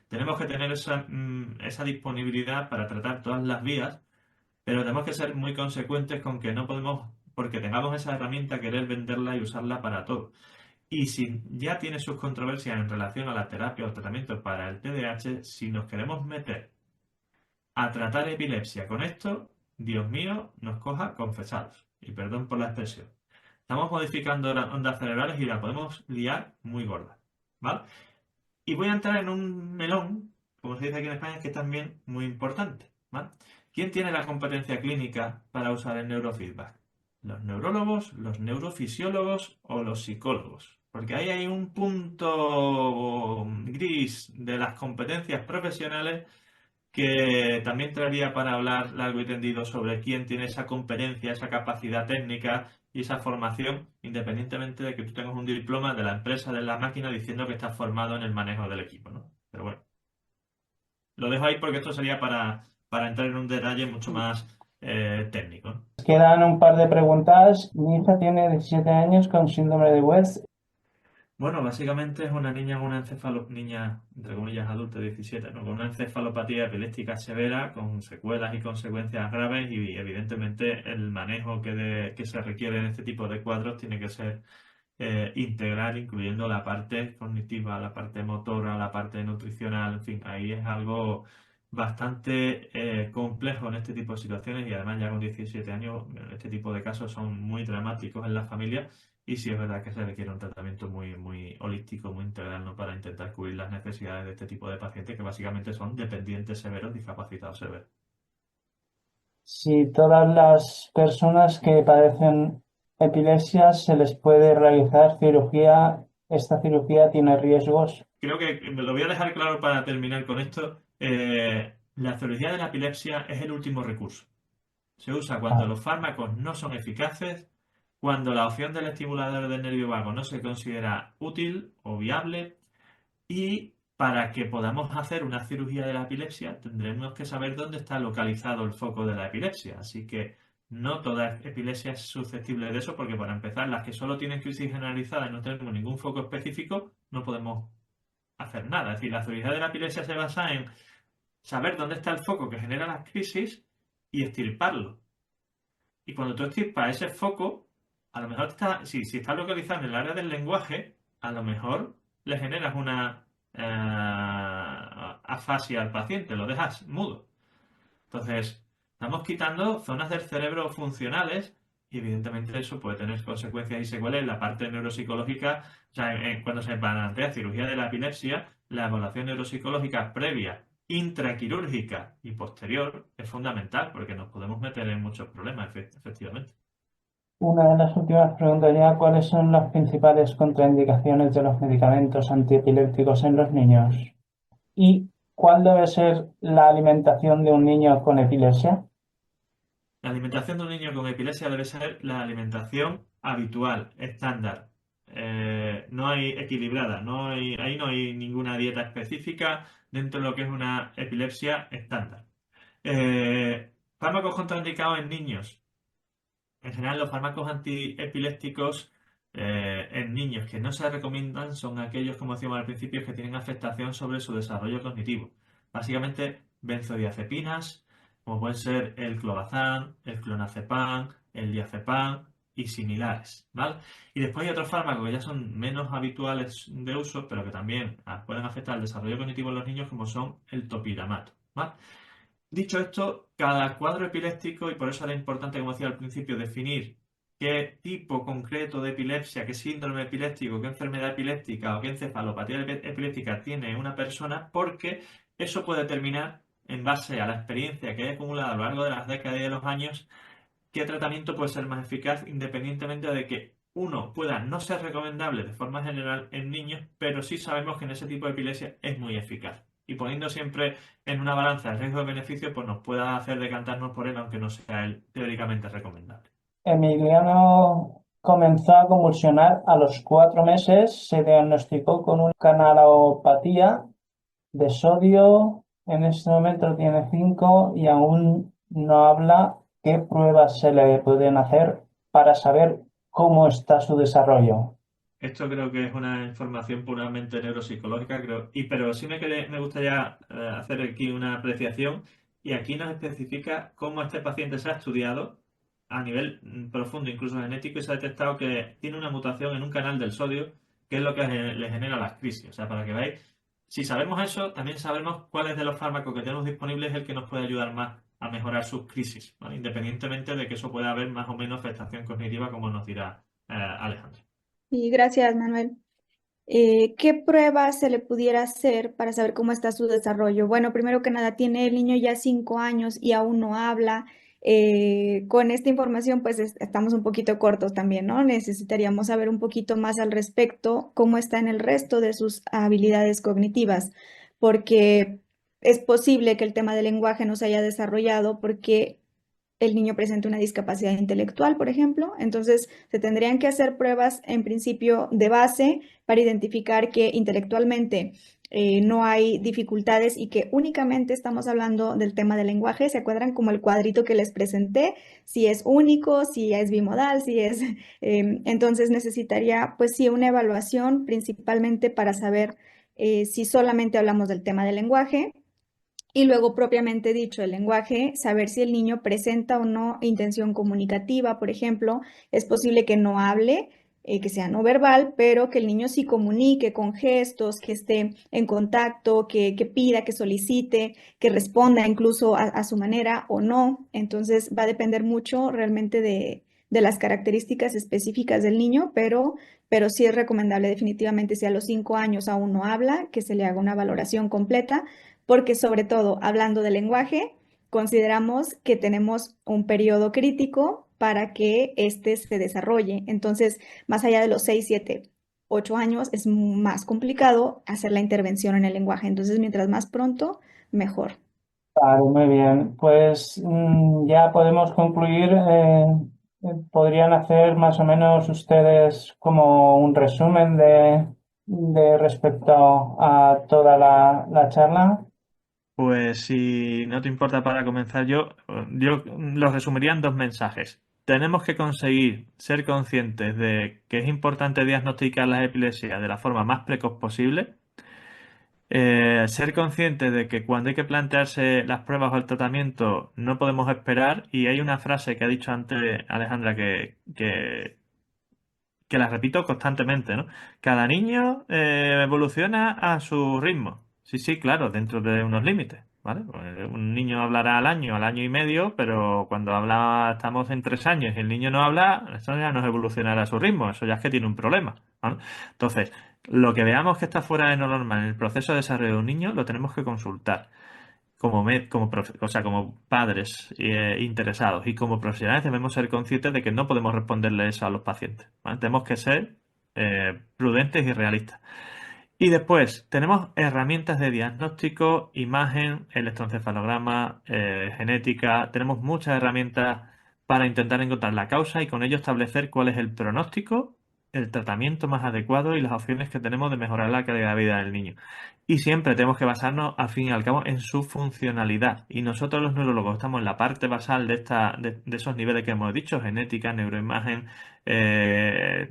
Speaker 1: Tenemos que tener esa disponibilidad para tratar todas las vías, pero tenemos que ser muy consecuentes con que no podemos, porque tengamos esa herramienta, querer venderla y usarla para todo. Y si ya tiene sus controversias en relación a la terapia o tratamiento para el TDAH, si nos queremos meter a tratar epilepsia con esto, Dios mío, nos coja confesados. Y perdón por la expresión. Estamos modificando las ondas cerebrales y la podemos liar muy gorda, ¿vale? Y voy a entrar en un melón, como se dice aquí en España, que es también muy importante, ¿vale? ¿Quién tiene la competencia clínica para usar el neurofeedback? ¿Los neurólogos, los neurofisiólogos o los psicólogos? Porque ahí hay un punto gris de las competencias profesionales que también traería para hablar largo y tendido sobre quién tiene esa competencia, esa capacidad técnica y esa formación, independientemente de que tú tengas un diploma de la empresa, de la máquina, diciendo que estás formado en el manejo del equipo, ¿no? Pero bueno, lo dejo ahí porque esto sería para entrar en un detalle mucho más técnico, ¿no?
Speaker 5: Quedan un par de preguntas. Mi hija tiene 17 años con síndrome de West.
Speaker 1: Bueno, básicamente es una niña con una niña, entre comillas, adulta de 17, ¿no? Con una encefalopatía epiléptica severa, con secuelas y consecuencias graves y evidentemente el manejo que se requiere en este tipo de cuadros tiene que ser integral, incluyendo la parte cognitiva, la parte motora, la parte nutricional, en fin, ahí es algo bastante complejo en este tipo de situaciones y además ya con 17 años este tipo de casos son muy dramáticos en la familia y sí es verdad que se requiere un tratamiento muy, muy holístico, muy integral, ¿no? Para intentar cubrir las necesidades de este tipo de pacientes que básicamente son dependientes severos, discapacitados severos.
Speaker 5: Si todas las personas que padecen epilepsia se les puede realizar cirugía, ¿esta cirugía tiene riesgos?
Speaker 1: Creo que me lo voy a dejar claro para terminar con esto. La cirugía de la epilepsia es el último recurso. Se usa cuando
Speaker 5: Ah,
Speaker 1: los fármacos no son eficaces, cuando la opción del estimulador del nervio vago no se considera útil o viable y para que podamos hacer una cirugía de la epilepsia tendremos que saber dónde está localizado el foco de la epilepsia. Así que no toda epilepsia es susceptible de eso porque para empezar las que solo tienen crisis generalizada y no tenemos ningún foco específico no podemos hacer nada. Es decir, la cirugía de la epilepsia se basa en saber dónde está el foco que genera las crisis y extirparlo. Y cuando tú extirpas ese foco, a lo mejor si está localizado en el área del lenguaje, a lo mejor le generas una afasia al paciente, lo dejas mudo. Entonces, estamos quitando zonas del cerebro funcionales y evidentemente eso puede tener consecuencias y secuelas en la parte neuropsicológica. O sea, cuando se plantea cirugía de la epilepsia, la evaluación neuropsicológica previa, intraquirúrgica y posterior es fundamental porque nos podemos meter en muchos problemas, efectivamente.
Speaker 5: una de las últimas preguntas ya, ¿cuáles son las principales contraindicaciones de los medicamentos antiepilépticos en los niños? ¿Y cuál debe ser la alimentación de un niño con epilepsia?
Speaker 1: La alimentación de un niño con epilepsia debe ser la alimentación habitual, estándar. No hay equilibrada, ahí no hay ninguna dieta específica dentro de lo que es una epilepsia estándar. Fármacos contraindicados en niños. En general, los fármacos antiepilépticos en niños que no se recomiendan son aquellos, como decíamos al principio, que tienen afectación sobre su desarrollo cognitivo. Básicamente, benzodiazepinas, como pueden ser el clobazam, el clonazepam, el diazepam y similares, ¿vale? Y después hay otros fármacos que ya son menos habituales de uso, pero que también pueden afectar el desarrollo cognitivo en los niños, como son el topiramato, ¿vale? Dicho esto, cada cuadro epiléptico, y por eso era importante, como decía al principio, definir qué tipo concreto de epilepsia, qué síndrome epiléptico, qué enfermedad epiléptica o qué encefalopatía epiléptica tiene una persona, porque eso puede determinar, en base a la experiencia que he acumulado a lo largo de las décadas y de los años, qué tratamiento puede ser más eficaz, independientemente de que uno pueda no ser recomendable de forma general en niños, pero sí sabemos que en ese tipo de epilepsia es muy eficaz. Y poniendo siempre en una balanza el riesgo-beneficio, pues nos pueda hacer decantarnos por él, aunque no sea él teóricamente recomendable.
Speaker 5: Emiliano comenzó a convulsionar a los 4 meses, se diagnosticó con una canalopatía de sodio, en este momento tiene 5 y aún no habla. ¿Qué pruebas se le pueden hacer para saber cómo está su desarrollo?
Speaker 1: Esto creo que es una información puramente neuropsicológica, pero sí me gustaría hacer aquí una apreciación y aquí nos especifica cómo este paciente se ha estudiado a nivel profundo, incluso genético, y se ha detectado que tiene una mutación en un canal del sodio, que es lo que le genera las crisis. O sea, para que veáis, si sabemos eso, también sabemos cuáles de los fármacos que tenemos disponibles es el que nos puede ayudar más a mejorar sus crisis, ¿vale? Independientemente de que eso pueda haber más o menos afectación cognitiva, como nos dirá Alejandra.
Speaker 3: Y gracias, Manuel. ¿Qué pruebas se le pudiera hacer para saber cómo está su desarrollo? Bueno, primero que nada, tiene el niño ya 5 años y aún no habla. Con esta información, pues estamos un poquito cortos también, ¿no? Necesitaríamos saber un poquito más al respecto, cómo está en el resto de sus habilidades cognitivas, porque es posible que el tema del lenguaje no se haya desarrollado porque el niño presenta una discapacidad intelectual, por ejemplo. Entonces, se tendrían que hacer pruebas en principio de base para identificar que intelectualmente no hay dificultades y que únicamente estamos hablando del tema del lenguaje. ¿Se acuerdan como el cuadrito que les presenté? Si es único, si es bimodal, si es... entonces necesitaría, pues sí, una evaluación principalmente para saber si solamente hablamos del tema del lenguaje y luego, propiamente dicho, el lenguaje, saber si el niño presenta o no intención comunicativa, por ejemplo, es posible que no hable, que sea no verbal, pero que el niño sí comunique con gestos, que esté en contacto, que pida, que solicite, que responda incluso a su manera o no. Entonces, va a depender mucho realmente de las características específicas del niño, pero sí es recomendable definitivamente si a los 5 años aún no habla, que se le haga una valoración completa porque sobre todo hablando de lenguaje, consideramos que tenemos un periodo crítico para que éste se desarrolle. Entonces, más allá de los 6, 7, 8 años, es más complicado hacer la intervención en el lenguaje. Entonces, mientras más pronto, mejor.
Speaker 5: Vale, muy bien. Pues ya podemos concluir. ¿Podrían hacer más o menos ustedes como un resumen de respecto a toda la charla?
Speaker 1: Pues si no te importa para comenzar yo lo resumiría en dos mensajes. Tenemos que conseguir ser conscientes de que es importante diagnosticar las epilepsias de la forma más precoz posible. Ser conscientes de que cuando hay que plantearse las pruebas o el tratamiento no podemos esperar. Y hay una frase que ha dicho antes Alejandra que la repito constantemente, ¿no? Cada niño evoluciona a su ritmo. Sí, sí, claro, dentro de unos límites, ¿vale? Pues un niño hablará al año y medio, pero cuando habla, estamos en 3 años y el niño no habla, eso ya no es evolucionar a su ritmo, eso ya es que tiene un problema, ¿vale? Entonces, lo que veamos que está fuera de lo normal en el proceso de desarrollo de un niño, lo tenemos que consultar o sea, como padres interesados y como profesionales debemos ser conscientes de que no podemos responderle eso a los pacientes, ¿vale? Tenemos que ser prudentes y realistas. Y después tenemos herramientas de diagnóstico, imagen, electroencefalograma, genética. Tenemos muchas herramientas para intentar encontrar la causa y con ello establecer cuál es el pronóstico, el tratamiento más adecuado y las opciones que tenemos de mejorar la calidad de vida del niño. Y siempre tenemos que basarnos, al fin y al cabo, en su funcionalidad. Y nosotros los neurólogos estamos en la parte basal de esos niveles que hemos dicho, genética, neuroimagen, de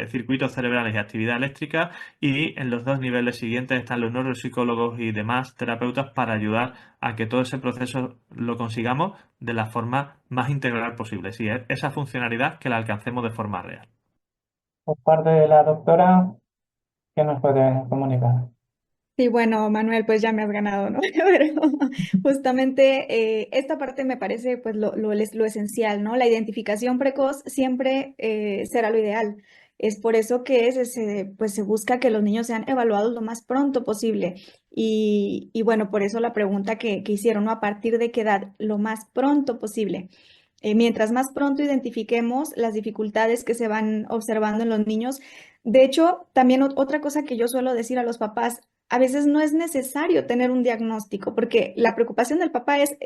Speaker 1: circuitos cerebrales y actividad eléctrica. Y en los dos niveles siguientes están los neuropsicólogos y demás terapeutas para ayudar a que todo ese proceso lo consigamos de la forma más integral posible. Sí, es esa funcionalidad que la alcancemos de forma real.
Speaker 5: Por parte de la doctora, ¿qué nos puede comunicar?
Speaker 3: Sí, bueno, Manuel, pues ya me has ganado, ¿no? Pero justamente esta parte me parece pues lo esencial, ¿no? La identificación precoz siempre será lo ideal. Es por eso que pues se busca que los niños sean evaluados lo más pronto posible. Y bueno, por eso la pregunta que hicieron, ¿no? ¿A partir de qué edad? Lo más pronto posible. Mientras más pronto identifiquemos las dificultades que se van observando en los niños. De hecho, también otra cosa que yo suelo decir a los papás, a veces no es necesario tener un diagnóstico, porque la preocupación del papá ¿es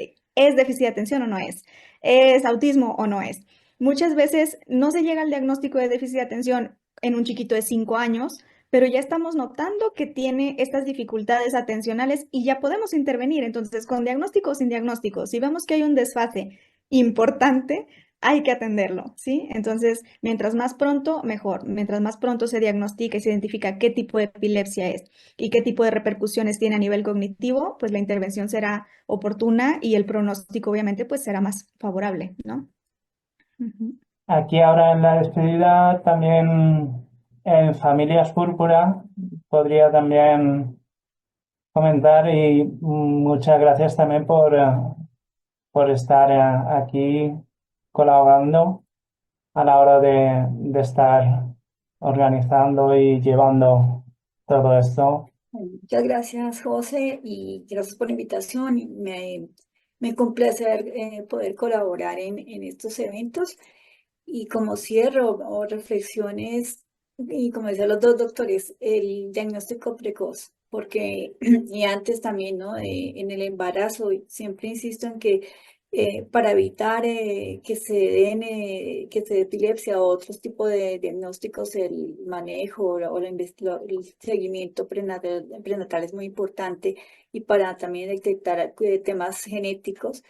Speaker 3: déficit de atención o no es? ¿Es autismo o no es? Muchas veces no se llega al diagnóstico de déficit de atención en un chiquito de 5 años, pero ya estamos notando que tiene estas dificultades atencionales y ya podemos intervenir. Entonces, con diagnóstico o sin diagnóstico, si vemos que hay un desfase importante, hay que atenderlo, ¿sí? Entonces, mientras más pronto, mejor. Mientras más pronto se diagnostica y se identifica qué tipo de epilepsia es y qué tipo de repercusiones tiene a nivel cognitivo, pues la intervención será oportuna y el pronóstico obviamente pues será más favorable, ¿no? Ujú.
Speaker 5: Aquí ahora en la despedida también en Familias Púrpura podría también comentar y muchas gracias también por estar aquí colaborando. a la hora de estar organizando y llevando todo esto.
Speaker 2: Bueno, muchas gracias, José, y gracias por la invitación. Y me complace poder colaborar en estos eventos. Y como cierro o reflexiones, y como decían los dos doctores, el diagnóstico precoz, porque y antes también, ¿no? En el embarazo, y siempre insisto en que para evitar que se dé epilepsia o otros tipos de diagnósticos, el manejo o el seguimiento prenatal es muy importante, y para también detectar temas genéticos.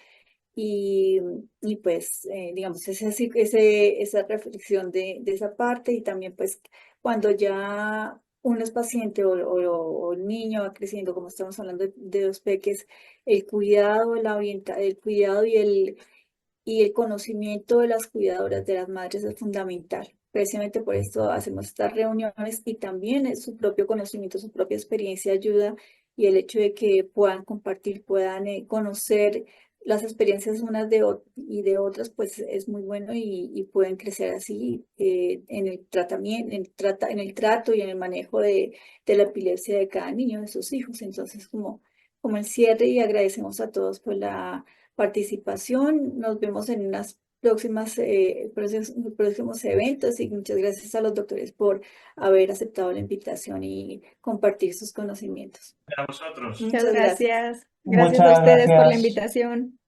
Speaker 2: Y, y pues, digamos, esa reflexión de esa parte, y también pues cuando ya uno es paciente o el niño va creciendo, como estamos hablando de dos peques, el cuidado, el cuidado y el conocimiento de las cuidadoras, de las madres, es fundamental. Precisamente por esto hacemos estas reuniones, y también su propio conocimiento, su propia experiencia ayuda, y el hecho de que puedan compartir, puedan conocer las experiencias unas y de otras, pues es muy bueno, y pueden crecer así en el tratamiento, en el trato y en el manejo de la epilepsia de cada niño, de sus hijos. Entonces, como el cierre, y agradecemos a todos por la participación. Nos vemos en unas próximos eventos, y muchas gracias a los doctores por haber aceptado la invitación y compartir sus conocimientos.
Speaker 1: A vosotros.
Speaker 3: Muchas
Speaker 2: Muchas gracias.
Speaker 3: gracias. Gracias a
Speaker 5: Muchas
Speaker 3: ustedes por la
Speaker 5: gracias.
Speaker 3: invitación.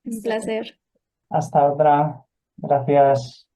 Speaker 3: Un placer.
Speaker 5: Hasta otra. Gracias.